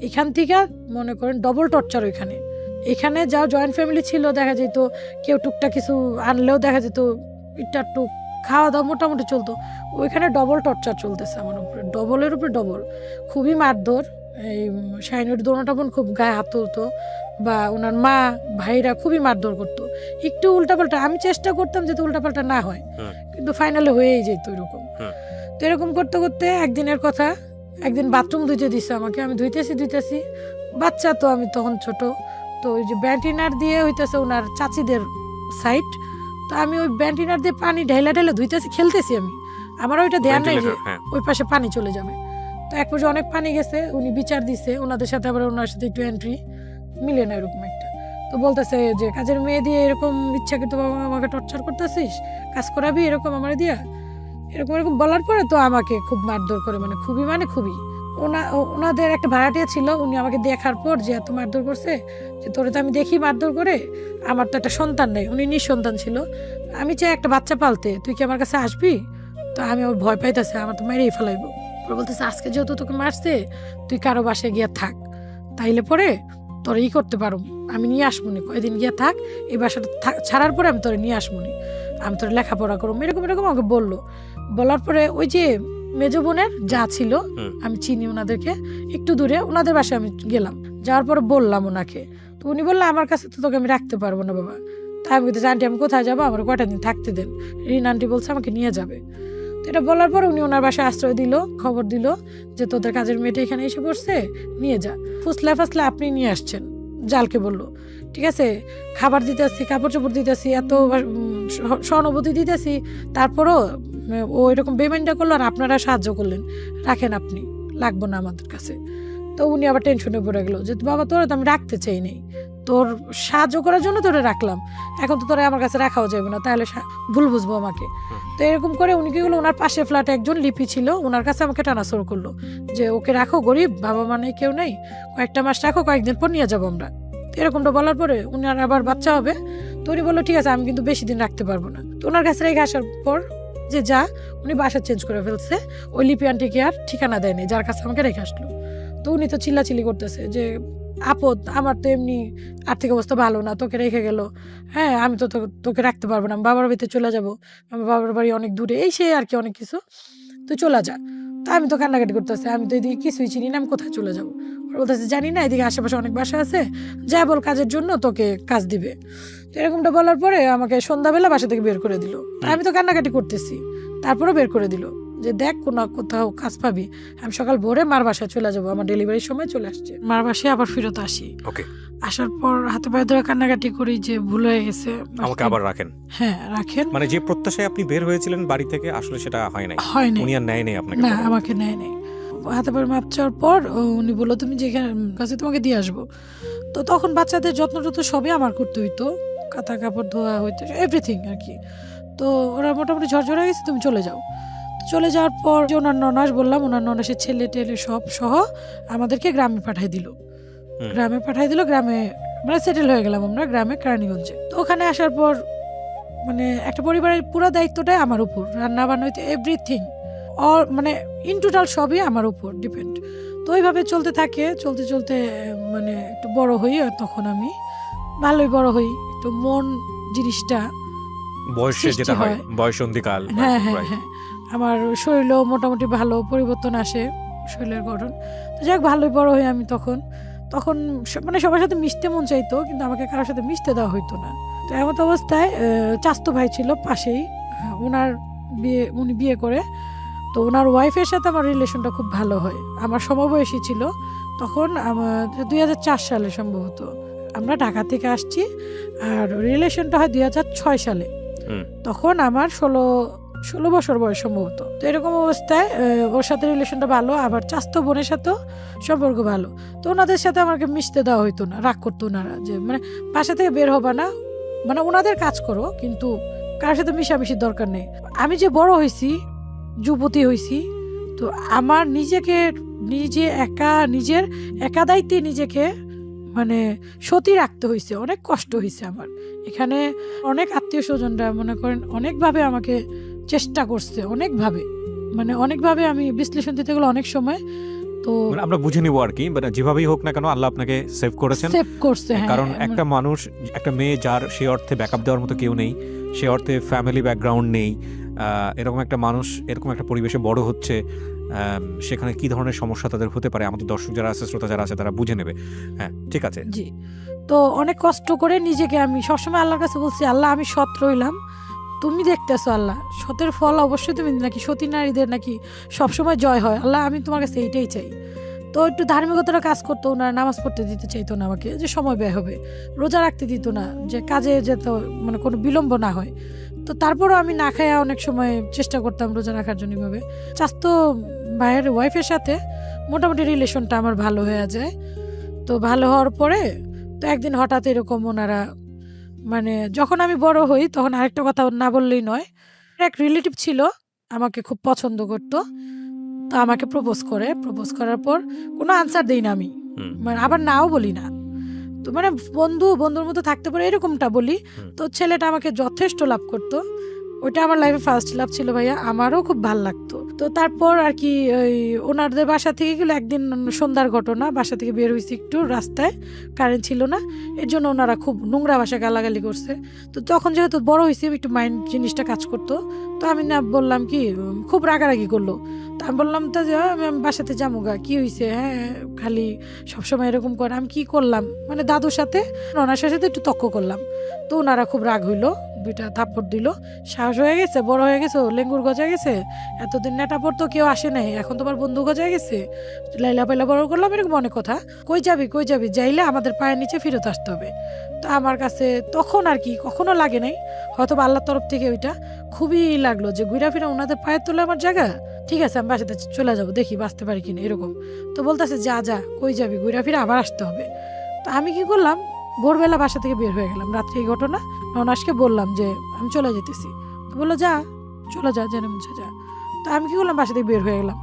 এখান থেকে মনে করেন ডবল টর্চার ওইখানে। এখানে যা জয়েন্ট ফ্যামিলি ছিল দেখা যেত কেউ টুকটা কিছু আনলেও দেখা যেত একটু খাওয়া দাওয়া মোটামুটি চলতো। ওইখানে ডবল টর্চার চলতেছে আমার উপরে, ডবলের উপরে ডবল, খুবই মারধর। এই শাহিনুর দোনোটা বোন খুব গায়ে হাত তুলতো, বা ওনার মা ভাইরা খুবই মারধর করতো। একটু উল্টাপাল্টা আমি চেষ্টা করতাম যাতে উল্টাপাল্টা না হয়, কিন্তু ফাইনালে হয়েই যেত এরকম। তো এরকম করতে করতে একদিনের কথা, একদিন বাথরুম ধুইতে দিচ্ছে আমাকে, আমি ধুইতেছি, বাচ্চা তো আমি তখন ছোট, তো ওই যে ব্যান্টিনার দিয়ে হইতেছে ওনার চাচিদের সাইড, তো আমি ওই ব্যান্টিনার দিয়ে পানি ঢেলা ধুইতেছি, খেলতেছি আমি, আমার ওইটা ধ্যান নেই যে ওই পাশে পানি চলে যাবে। তো এক পর্যায়ে অনেক পানি গেছে, উনি বিচার দিছে, ওনাদের সাথে আবার ওনার সাথে একটু এন্ট্রি মিলে না এরকম একটা। তো বলতেছে যে কাজের মেয়ে দিয়ে এরকম ইচ্ছাকৃত বাবা আমাকে টর্চার করতেছিস, কাজ করাবি এরকম আমার দিয়া, এরকম বলার পরে তো আমাকে খুব মারধর করে, মানে খুবই। ওনাদের একটা ভাড়াটিয়া ছিল, উনি আমাকে দেখার পর যে এত মারধর করছে, যে তোরে তো আমি দেখি মারধর করে, আমার তো একটা সন্তান নেই, উনি নিঃসন্তান ছিল, আমি চাই একটা বাচ্চা পালতে, তুই কি আমার কাছে আসবি? তো আমি ওর ভয় পাইতেছে, আমার তো মেরেই ফেলাইবো। বলতেছে আজকে যেহেতু তোকে মারছে, তুই কারো বাসায় গিয়া থাক, তাইলে পরে তোর করতে পারো, আমি নিয়ে আসবনি, কয়দিন গিয়া থাক, এই বাসাটা ছাড়ার পরে আমি তোরে নিয়ে আসবনি, আমি তোর লেখাপড়া করবো, এরকম আমাকে বললো। বলার পরে ওই যে মেজ বোনের যা ছিল, আমি চিনি ওনাদেরকে, একটু দূরে ওনাদের বাসায় আমি গেলাম, যাওয়ার পরে বললাম ওনাকে, তো উনি বললো আমার কাছে তো তোকে আমি রাখতে পারবো না বাবা। তাই আমি বলতে আন্টি আমি কোথায় যাবো, আমার কয়টা দিন থাকতে দেন, রিন আন্টি বলছে আমাকে নিয়ে যাবে। তো এটা বলার পর উনি ওনার বাসায় আশ্রয় দিল, খবর দিল যে তোদের কাজের মেয়েটা এখানে এসে পড়ছে, নিয়ে যা। ফাসলা আপনি নিয়ে আসছেন, জালকে বললো ঠিক আছে, খাবার দিতেছি, কাপড় চোপড় দিতেছি, এত সহানুভূতি দিতেছি, তারপরও ও এরকম পেমেন্টটা করলো, আর আপনারা সাহায্য করলেন, রাখেন আপনি, লাগবো না আমাদের কাছে। তো উনি আবার টেনশনে পড়ে গেলো যে বাবা তোরা তো আমি রাখতে চাই নাই, তোর সাহায্য করার জন্য তোরা রাখলাম, এখন তো তোরা আমার কাছে রাখাও যাবে না, তাহলে ভুল বুঝবো আমাকে। তো এরকম করে উনি কি করলো, ওনার পাশে ফ্ল্যাটে একজন লিপি ছিল, ওনার কাছে আমাকে ট্রান্সফার করলো যে ওকে রাখো, গরিব বাবা মা নেই, কেউ নেই, কয়েকটা মাস রাখো, কয়েকদিন পর নিয়ে যাবো আমরা। তো এরকমটা বলার পরে উনার আবার বাচ্চা হবে, তো উনি বললো ঠিক আছে আমি কিন্তু বেশি দিন রাখতে পারবো না। তো ওনার কাছে রেখে আসার পর যে যা উনি বাসা চেঞ্জ করে ফেলছে, ওই লিপি আন্টিকে আর ঠিকানা দেয়নি যার কাছে আমাকে রেখে আসলো। তো উনি তো চিল্লাচিল্লি করতেছে যে আপদ, আমার তো এমনি আর্থিক অবস্থা ভালো না, তোকে রেখে গেল, হ্যাঁ আমি তো তোকে রাখতে পারবো না, আমি বাবার বাড়িতে চলে যাব, আমার বাবার বাড়ি অনেক দূরে, এই সে আর কি অনেক কিছু, তুই চলে যা। তা আমি তো কান্নাকাটি করতেছি, আমি তো এদিকে কিছুই চিনি না, আমি কোথায় চলে যাবো? বলতেছে জানি না, এদিকে আশেপাশে অনেক বাসা আছে, যা বল কাজের জন্য তোকে কাজ দিবে। তো এরকমটা বলার পরে আমাকে সন্ধ্যাবেলা বাসা থেকে বের করে দিল। আমি তো কান্নাকাটি করতেছি, তারপরেও বের করে দিল যে দেখ কোথাও কাজ পাবি, আমি সকাল ভোরে মার বাসায় চলে যাবো, আমার ডেলিভারির সময় চলে আসছে, মার বাসায় আবার ফেরত আসি। আসার পর হাতে পায়ে ধরে কান্নাকাটি করি যে ভুল হয়ে গেছে, আমাকে আবার রাখেন। হ্যাঁ রাখেন, মানে যে প্রত্যাশায় আপনি বের হয়েছিলেন বাড়ি থেকে, আসলে সেটা হয় নাই, উনি আর নেয় নেই আপনাকে? না, আমাকে নেয় নেই। হাতে পায়ে মাপ চাওয়ার পর উনি বললো তুমি যেখানে কাছে তোমাকে দিয়ে আসবো। তো তখন বাচ্চাদের যত্ন টত্ন সবই আমার করতে হইতো, কাঁথা কাপড় ধোয়া হইতো, এভরিথিং আর কি। তো ওরা মোটামুটি ঝরঝর হয়ে গেছে, তুমি চলে যাও। চলে যাওয়ার পর যে ওনার ননাস বললাম, ওনার ননাসের ছেলে টেলে সব সহ আমাদেরকে গ্রামে পাঠাই দিল। গ্রামে মানে সেটেল হয়ে গেলাম আমরা গ্রামে, কেরানীগঞ্জে। তো ওখানে আসার পর মানে একটা পরিবারের পুরো দায়িত্বটাই আমার উপর, রান্না বান্না হইতে এভরিথিং মানে ইন টোটাল সবই আমার উপর ডিপেন্ড। তো ওইভাবে চলতে থাকে, চলতে মানে একটু বড় হই, তখন আমি ভালোই বড় হই, একটু মন জিনিসটা বয়সে যেটা হয় বয়সন্ধিকাল, হ্যাঁ, আমার শরীরও মোটামুটি ভালো পরিবর্তন আসে, শরীরের গঠন। তো যাক ভালোই বড় হই আমি, তখন মানে সবার সাথে মিশতে মন চাইতো, কিন্তু আমাকে কারোর সাথে মিশতে দেওয়া হইতো না। তো এমন অবস্থায় চাচতো ভাই ছিল পাশেই, উনি বিয়ে করে, তো ওনার ওয়াইফের সাথে আমার রিলেশনটা খুব ভালো হয়। আমার সমবয়সী ছিল তখন, আমার 2004 সালে সম্ভবত আমরা ঢাকা থেকে আসছি, আর রিলেশনটা হয় 2006 সালে। তখন আমার 16 বছর বয়স সম্ভবত। তো এরকম অবস্থায় ওর সাথে রিলেশনটা ভালো, আবার চাস্তো বোনের সাথেও সম্পর্ক ভালো। তো ওনাদের সাথে আমাকে মিশতে দেওয়া হইতো না, রাগ করতো ওনারা যে মানে বাসা থেকে বের হবা না, মানে ওনাদের কাজ করো, কিন্তু কারোর সাথে মিশামিশির দরকার নেই। আমি যে বড় হয়েছি, যুবতী হয়েছি, তো আমার নিজের একা দায়িত্বে নিজেকে মানে সতী রাখতে হয়েছে, অনেক কষ্ট হয়েছে আমার। এখানে অনেক আত্মীয় স্বজনরা মনে করেন অনেকভাবে আমাকে চেষ্টা করছে, অনেকভাবে আমি বিশ্লেষণ দিতে গেলে অনেক সময়। তো আমরা বুঝে নিব আর কি, যেভাবেই হোক না কেন আল্লাহ আপনাকে সেভ করছে, কারণ একটা মানুষ, একটা মেয়ে যার সে অর্থে ব্যাকআপ দেওয়ার মতো কেউ নেই, সে অর্থে ফ্যামিলি ব্যাকগ্রাউন্ড নেই, এরকম একটা মানুষ এরকম একটা পরিবেশে বড় হচ্ছে, সেখানে কি ধরনের সমস্যা তাদের হতে পারে আমাদের দর্শক যারা আছে, শ্রোতা যারা আছে, তারা বুঝে নেবে। হ্যাঁ, ঠিক আছে। জি, তো অনেক কষ্ট করে নিজেকে আমি সবসময় আল্লাহর কাছে বলছি, আল্লাহ আমি সৎ রইলাম, তুমি দেখতেছো আল্লাহ, সতের ফল অবশ্যই তুমি নাকি সতী নারীদের নাকি সবসময় জয় হয়, আল্লাহ আমি তোমার কাছে এইটাই চাই। তো একটু ধার্মিকতার কাজ করতো, ওনারা নামাজ পড়তে দিতে চাইতো না আমাকে, যে সময় ব্যয় হবে, রোজা রাখতে দিত না, যে কাজে যেত মানে কোনো বিলম্ব না হয়। তো তারপরও আমি না খায়া অনেক সময় চেষ্টা করতাম রোজা রাখার জন্য। এভাবে চাস্তো ভাইয়ের ওয়াইফের সাথে মোটামুটি রিলেশনটা আমার ভালো হয়ে যায়। তো ভালো হওয়ার পরে তো একদিন হঠাৎ এরকম ওনারা, মানে যখন আমি বড় হই তখন আরেকটা কথা না বললেই নয়, এক রিলেটিভ ছিল আমাকে খুব পছন্দ করতো, তো আমাকে প্রপোজ করার পর কোনো আনসার দেই না আমি, হুম, মানে আবার নাও বলি না, তো মানে বন্ধুর মতো থাকতে পারে এরকমটা বলি। হুম। তো ছেলেটা আমাকে যথেষ্ট লাভ করতো, ওইটা আমার লাইফে ফার্স্ট লাভ ছিল ভাইয়া, আমারও খুব ভালো লাগতো। তো তারপর আর কি ওই ওনাদের বাসা থেকে গেলো একদিন, সন্ধ্যার ঘটনা, বাসা থেকে বের হয়েছি একটু রাস্তায়, কারেন্ট ছিল না, এর জন্য ওনারা খুব নোংরা ভাষা গালাগালি করছে। তো তখন যেহেতু বড় হয়েছে একটু মাইন্ড জিনিসটা কাজ করতো, তো আমি না বললাম কি, খুব রাগারাগি করলো। তো আমি বললাম তা যে আমি বাসাতে যাবো গা, কি হয়েছে, হ্যাঁ খালি সবসময় এরকম করে, আমি কি করলাম, মানে দাদুর সাথে ওনার সাথে একটু তক্ক করলাম। তো ওনারা খুব রাগ হইলো, দুইটা থাপ্পড় দিল, সাহস হয়ে গেছে, বড় হয়ে গেছে, লেঙ্গুর গজা গেছে, এতদিন নেটা পড়তো কেউ আসে নাই, এখন তোমার বন্ধু গজা গেছে, লাইলা পাইলা বড় করলাম, এরকম অনেক কথা। কই যাবি যাইলে আমাদের পায়ের নিচে ফেরত আসতে হবে। তো আমার কাছে তখন আর কি কখনো লাগে নাই, হয়তো বা আল্লাহর তরফ থেকে ওইটা খুবই লাগলো যে ঘুরা ফিরা ওনাদের পায়ের তোলে আমার জায়গা, ঠিক আছে আমি বাসাতে চলে যাবো, দেখি বাঁচতে পারি কিনা এরকম। তো বলতেছে যা কই যাবি, ঘুরা ফিরে আবার আসতে হবে। তো আমি কি করলাম, ভোরবেলা বাসা থেকে বের হয়ে গেলাম, রাত্রে এই ঘটনা, ননাসকে বললাম যে আমি চলে যেতেছি। তো বললো চলে যা জেনে মুছে যা। তো আমি কি করলাম, বাসা থেকে বের হয়ে গেলাম।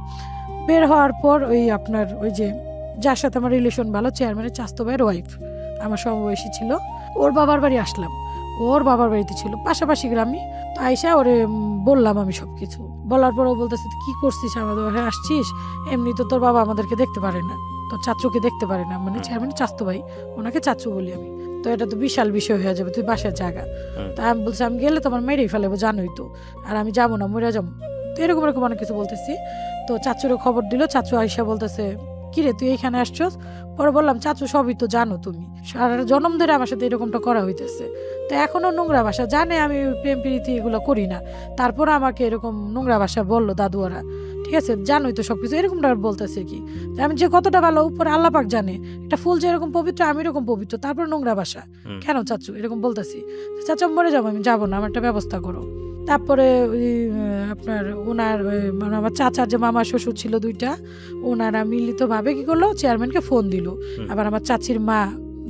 বের হওয়ার পর ওই আপনার ওই যে যার সাথে আমার রিলেশন ভালো, চেয়ারম্যানের চাস্তো ভাইয়ের ওয়াইফ, আমার সমবয়সী ছিল, ওর বাবার বাড়ি আসলাম, ওর বাবার বাড়িতে ছিল পাশাপাশি গ্রামে। তো আইসা ওরে বললাম আমি সবকিছু, বলার পর ও বলতেছে তুই কি করছিস, আমাদের বাসায় আসছিস, এমনি তো তোর বাবা আমাদেরকে দেখতে পারে না, তোর চাচুকে দেখতে পারে না, মানে চেয়ারম্যানের চাস্তো ভাই, ওনাকে চাচু বলি আমি, তো এটা তো বিশাল বিষয় হয়ে যাবে, তুই বাসার জায়গা। তা আমি বলছি আমি গেলে তোমার মেরেই ফেলেবো জানোই তো, আর আমি যাবো না, মরে যাবো। তো এরকম এরকম অনেক কিছু বলতেছি। তো চাচুরে খবর দিল, চাচু আইসা বলতেছে কিরে তুই এইখানে আসছস। পরে বললাম চাচু সবই তো জানো তুমি, সারা জন্ম ধরে আমার সাথে এরকমটা করা হইতেছে, তো এখনো নোংরা ভাষা জানে, আমি প্রেম প্রীতি এগুলো করি না, তারপর আমাকে এরকম নোংরা ভাষা বললো দাদুয়ারা, ঠিক আছে জানোই তো সবকিছু, এরকমটা বলতেছে কি, আমি যে কতটা ভালো উপরে আল্লাহ পাক জানে, একটা ফুল যে এরকম পবিত্র আমি এরকম পবিত্র, তারপর নোংরা ভাষা কেন চাচু এরকম বলতেছি। চাচা মরে যাবো, আমি যাবো না, আমার একটা ব্যবস্থা করো। তারপরে ওই আপনার ওনার মানে আমার চাচার যে মামা শ্বশুর ছিল দুইটা, ওনারা মিলিতভাবে কি করলো, চেয়ারম্যানকে ফোন দিল। আবার আমার চাচির মা,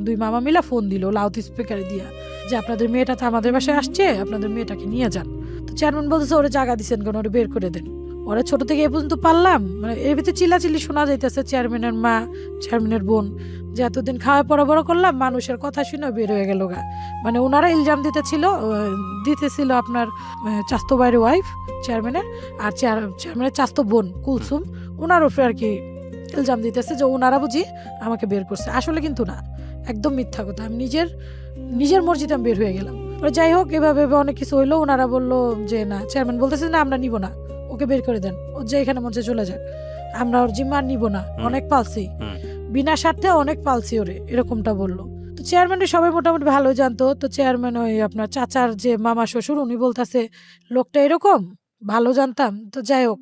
দুই মামা মিলা ফোন দিল লাউড স্পিকারে দিয়া, যে আপনাদের মেয়েটা তো আমাদের বাসায় আসছে, আপনাদের মেয়েটাকে নিয়ে যান। তো চেয়ারম্যান বলতেছে ওরে জায়গা দিচ্ছেন কেন, ওরে বের করে দেন। ওরা ছোট থেকে এ পর্যন্ত পারলাম, মানে এর ভিতরে চিল্লাচিল্লি শোনা যাইতেছে, চেয়ারম্যানের মা, চেয়ারম্যানের বোন, যে এতদিন খাওয়া পড়া বড় করলাম, মানুষের কথা শুনে বের হয়ে গেল গা। মানে ওনারা ইলজাম দিতেছিল আপনার চাস্তো ভাইয়ের ওয়াইফ চেয়ারম্যানের, আর চেয়ারম্যানের চাস্তো বোন কুলসুম, ওনার উপরে আর কি ইলজাম দিতেছে যে ওনারা বুঝি আমাকে বের করছে, আসলে কিন্তু না, একদম মিথ্যা কথা, আমি নিজের মর্জিতে আমি বের হয়ে গেলাম। যাই হোক এভাবে অনেক কিছু হইলো, ওনারা বললো যে না, চেয়ারম্যান বলতেছে না আমরা নিব না, ওকে বের করে দেন, ও যে এখানে মঞ্চে চলে যাক, আমরা ওর জিম্মা নিব না, অনেক পালছি, বিনা স্বার্থে অনেক পালছি ওরে, এরকমটা বললো। তো চেয়ারম্যানের সবাই মোটামুটি ভালো জানতো। তো চেয়ারম্যান ওই আপনার চাচার যে মামা শ্বশুর, উনি বলতেছে লোকটা এরকম, ভালো জানতাম। তো যাই হোক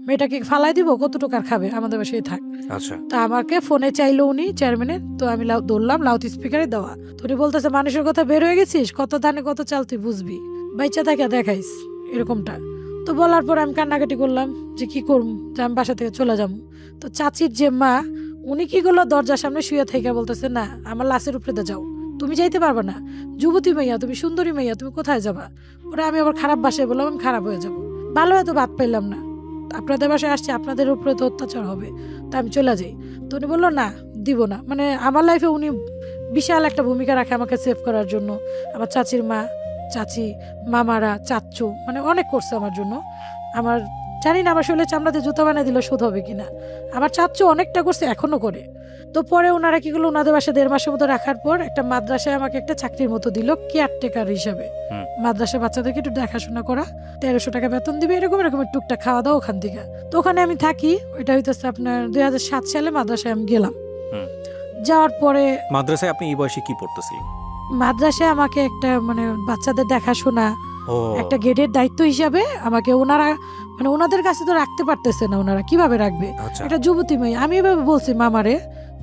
মেয়েটাকে ফালাই দিব, কত টাকার খাবে, আমাদের বাসায় থাক। আচ্ছা, তা আমাকে ফোনে চাইলো উনি চেয়ারম্যানের, তো আমি ধরলাম লাউড স্পিকারে দেওয়া। তো উনি বলতেছে মানুষের কথা বের হয়ে গেছিস, কত ধানে কত চাল তুই বুঝবি, বাইচা থাকে দেখাইস, এরকমটা। তো বলার পর আমি কান্নাকাটি করলাম যে কি করবো, যে আমি বাসা থেকে চলে যাবো। তো চাচির যে মা, উনি কি করলো, দরজার সামনে শুয়ে থেকে বলতেছে না আমার লাশের উপরে যাও, তুমি যাইতে পারবে না, যুবতী মাইয়া তুমি, সুন্দরী মাইয়া তুমি, কোথায় যাবা। ওরা আমি আবার খারাপ বাসায় বললাম আমি খারাপ হয়ে যাব, ভালো হয়তো ভাত পাইলাম না, আপনাদের বাসায় আসছে, আপনাদের উপরে তো অত্যাচার হবে, তা আমি চলে যাই। তো উনি বললো না দিব না, মানে আমার লাইফে উনি বিশাল একটা ভূমিকা রাখে আমাকে সেভ করার জন্য। আমার চাচির মা, চাচি, মামারা, চাচ্চু, মানে অনেক করছে আমার জন্য। আমার জানি না আমার শরীরে চামড়াতে জুতা বানিয়ে দিলে শোধ হবে কিনা। আমার চাচ্চু অনেকটা করছে, এখনো করে। তো পরে ওনারা কি করলো, ওনাদের বাসায় 1.5 মাসের মতো রাখার পর একটা মাদ্রাসায় আমাকে একটা চাকরির মতো দিল কেয়ারটেকার হিসাবে। মাদ্রাসায় বাচ্চাদেরকে একটু দেখাশোনা করা, 1300 টাকা বেতন দিবে, এরকম টুকটাক খাওয়া দাওয়া ওখান থেকে। তো ওখানে আমি থাকি। ওইটা হইতেছে আপনার 2007 সালে মাদ্রাসায় আমি গেলাম। যাওয়ার পরে মাদ্রাসায় আপনি এই বয়সে কি পড়তেছিলেন? মাদ্রাসায় আমাকে একটা বাচ্চাদের দেখাশোনা, একটা গেটের দায়িত্ব হিসাবে আমাকে ওনারা ওনাদের কাছে তো রাখতে পারতেছে না, ওনারা কিভাবে রাখবে? একটা যুবতী মেয়ে। আমি এভাবে বলছি মামারে,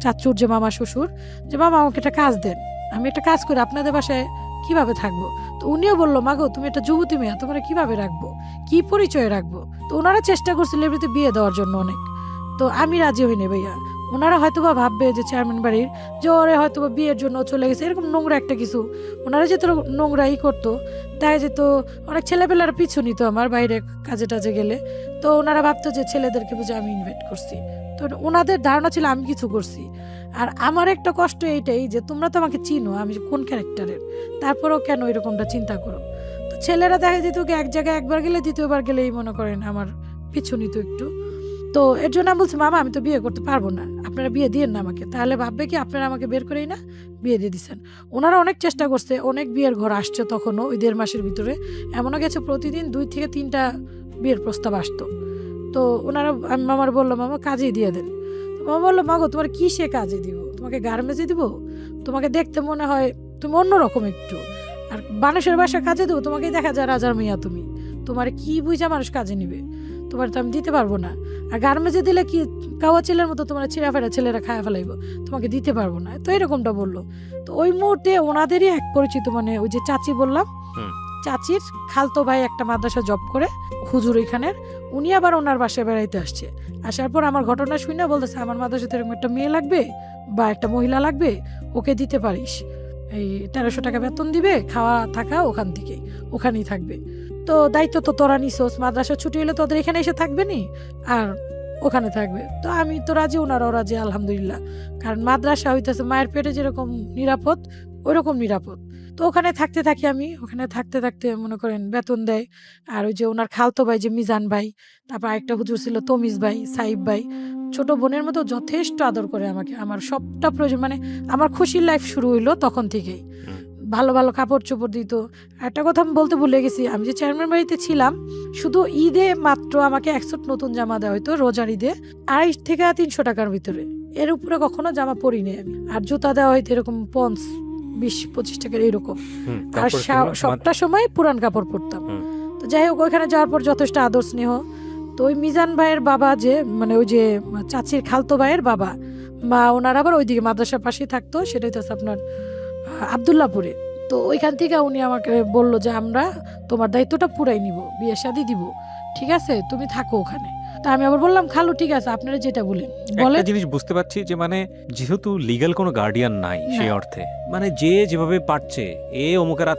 চাচুর যে মামা শ্বশুর, যে মামা আমাকে একটা কাজ দেন, আমি একটা কাজ করে আপনাদের বাসায় কিভাবে থাকবো? তো উনিও বললো, মাগো তুমি একটা যুবতী মেয়ে, তোমার কিভাবে রাখবো, কি পরিচয় রাখবো? তো ওনারা চেষ্টা করছিল এমনিতে বিয়ে দেওয়ার জন্য অনেক। তো আমি রাজি হইনি ভাইয়া। ওনারা হয়তো বা ভাববে যে চেয়ারম্যান বাড়ির যে ওরে হয়তো বা বিয়ের জন্য চলে গেছে, এরকম নোংরা একটা কিছু। ওনারা যেত নোংরাই করতো, তাই যেত অনেক ছেলেপেলার পিছু নিত আমার বাইরে কাজে টাজে গেলে। তো ওনারা ভাবতো যে ছেলেদেরকে বুঝে আমি ইনভাইট করছি। তো ওনাদের ধারণা ছিল আমি কিছু করছি। আর আমার একটা কষ্ট এইটাই যে তোমরা তো আমাকে চিনো আমি কোন ক্যারেক্টারের, তারপরেও কেন এরকমটা চিন্তা করো? তো ছেলেরা দেখা যেত কি এক জায়গায় একবার গেলে দ্বিতীয়বার গেলেই মনে করেন আমার পিছু নিত একটু। তো এর জন্য আমি বলছি, মামা আমি তো বিয়ে করতে পারবো না, আপনারা বিয়ে দিয়েন না আমাকে, তাহলে ভাববে কি আপনারা আমাকে বের করেই না বিয়ে দিয়ে দিচ্ছেন। ওনারা অনেক চেষ্টা করছে, অনেক বিয়ের ঘর আসছে তখনও ওই 1.5 মাসের ভিতরে। এমনও গেছে প্রতিদিন 2 থেকে 3টা বিয়ের প্রস্তাব আসতো। তো ওনারা, আমি মামার বললাম মামা কাজেই দিয়ে দেন। মামা বললো, মাগো তোমার কি সে কাজে দিব, তোমাকে গার্মেন্টসে দিব? তোমাকে দেখতে মনে হয় তুমি অন্যরকম একটু, আর মানুষের বাসা কাজে দেবো? তোমাকেই দেখা যায় রাজার মেয়া, তুমি তোমার কি বুঝা মানুষ কাজে নিবে? তোমার তো আমি দিতে পারবো না। আর গার্মেন্টসে দিলে কি কাওয়া ছেলের মতো তোমার ছিঁড়া ফেরা ছেলেরা খায়া ফেলাইবো, তোমাকে দিতে পারবো না। তো এরকমটা বললো। তো ওই মুহূর্তে ওনাদেরই এক পরিচিত ওই যে চাচি বললাম, চাচির খালতো ভাই একটা মাদ্রাসা জব করে, হুজুর ওইখানের, উনি আবার ওনার বাসায় বেড়াইতে আসছে। আসার পর আমার ঘটনা শুনে বলতেছে, আমার মাদ্রাসাতে এরকম একটা মেয়ে লাগবে বা একটা মহিলা লাগবে, ওকে দিতে পারিস, এই 1300 টাকা বেতন দিবে, খাওয়া থাকা ওখান থেকেই, ওখানেই থাকবে। তো দায়িত্ব তো তোরা নিছোস, মাদ্রাসা ছুটি হলে তোদের এখানে এসে থাকবে নি আর ওখানে থাকবে। তো আমি তো রাজি, ওনারাও রাজি আলহামদুলিল্লাহ। কারণ মাদ্রাসা হইতেছে মায়ের পেটে যেরকম নিরাপদ ওইরকম নিরাপদ। তো ওখানে থাকতে থাকি আমি, ওখানে থাকতে থাকতে মনে করেন বেতন দেয়। আর ওই যে ওনার খালতো ভাই যে মিজান ভাই, তারপর আরেকটা হুজুর ছিল তমিজ ভাই, সাইব ভাই, ছোট বোনের মতো যথেষ্ট আদর করে আমাকে। আমার সবটা প্রয়োজন আমার খুশির লাইফ শুরু হইলো তখন থেকেই। ভালো ভালো কাপড় চোপড় দিত। একটা কথা আমি বলতে ভুলে গেছি, আমি যে চেয়ারম্যান বাড়িতে ছিলাম শুধু ঈদে মাত্র আমাকে 1 সেট নতুন জামা দেওয়া হইতো, রোজার ঈদে 250 থেকে 300 টাকার ভিতরে। এর উপরে কখনো জামা পরিনি আমি। আর জুতা দেওয়া হইতো এরকম 20-25 টাকার এরকম। আর সবটা সময় পুরান কাপড় পরতাম। তো যাই হোক, ওইখানে যাওয়ার পর যথেষ্ট আদর স্নেহ। তো ওই মিজান ভাইয়ের বাবা যে ওই যে চাচির খালতো ভাইয়ের বাবা মা, ওনার আবার ওইদিকে মাদ্রাসার পাশেই থাকতো, সেটাই তো আপনার আবদুল্লাপুরে। তো ওইখান থেকে উনি আমাকে বললো যে আমরা তোমার দায়িত্বটা পুরাই নিব, বিয়ে শাদী দিব, ঠিক আছে তুমি থাকো ওখানে। তা আমি আবার বললাম, খালু ঠিক আছে আপনারা যেটা বলেন। একটা জিনিস বুঝতে পারছি যে যেহেতু লিগ্যাল কোনো গার্ডিয়ান নাই সেই অর্থে, যে যেভাবে পারছে, অমুকের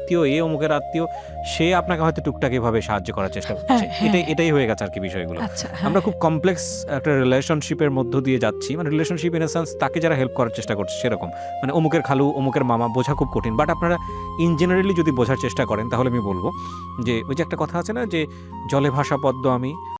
আত্মীয়, সে আপনাকে হয়তো টুকটাক এভাবে সাহায্য করার চেষ্টা করছে। এটাই হয়ে গেছে আর কি বিষয়গুলো। আমরা খুব কমপ্লেক্স একটা রিলেশনশিপের মধ্য দিয়ে যাচ্ছি, রিলেশনশিপ ইন এ সেন্স তাকে যারা হেল্প করার চেষ্টা করছে সেরকম, অমুকের খালু অমুকের মামা বোঝা খুব কঠিন। বাট আপনারা ইন জেনারেলি যদি বোঝার চেষ্টা করেন তাহলে আমি বলবো যে ওই যে একটা কথা আছে না যে জলে ভাসা পদ্ম আমি,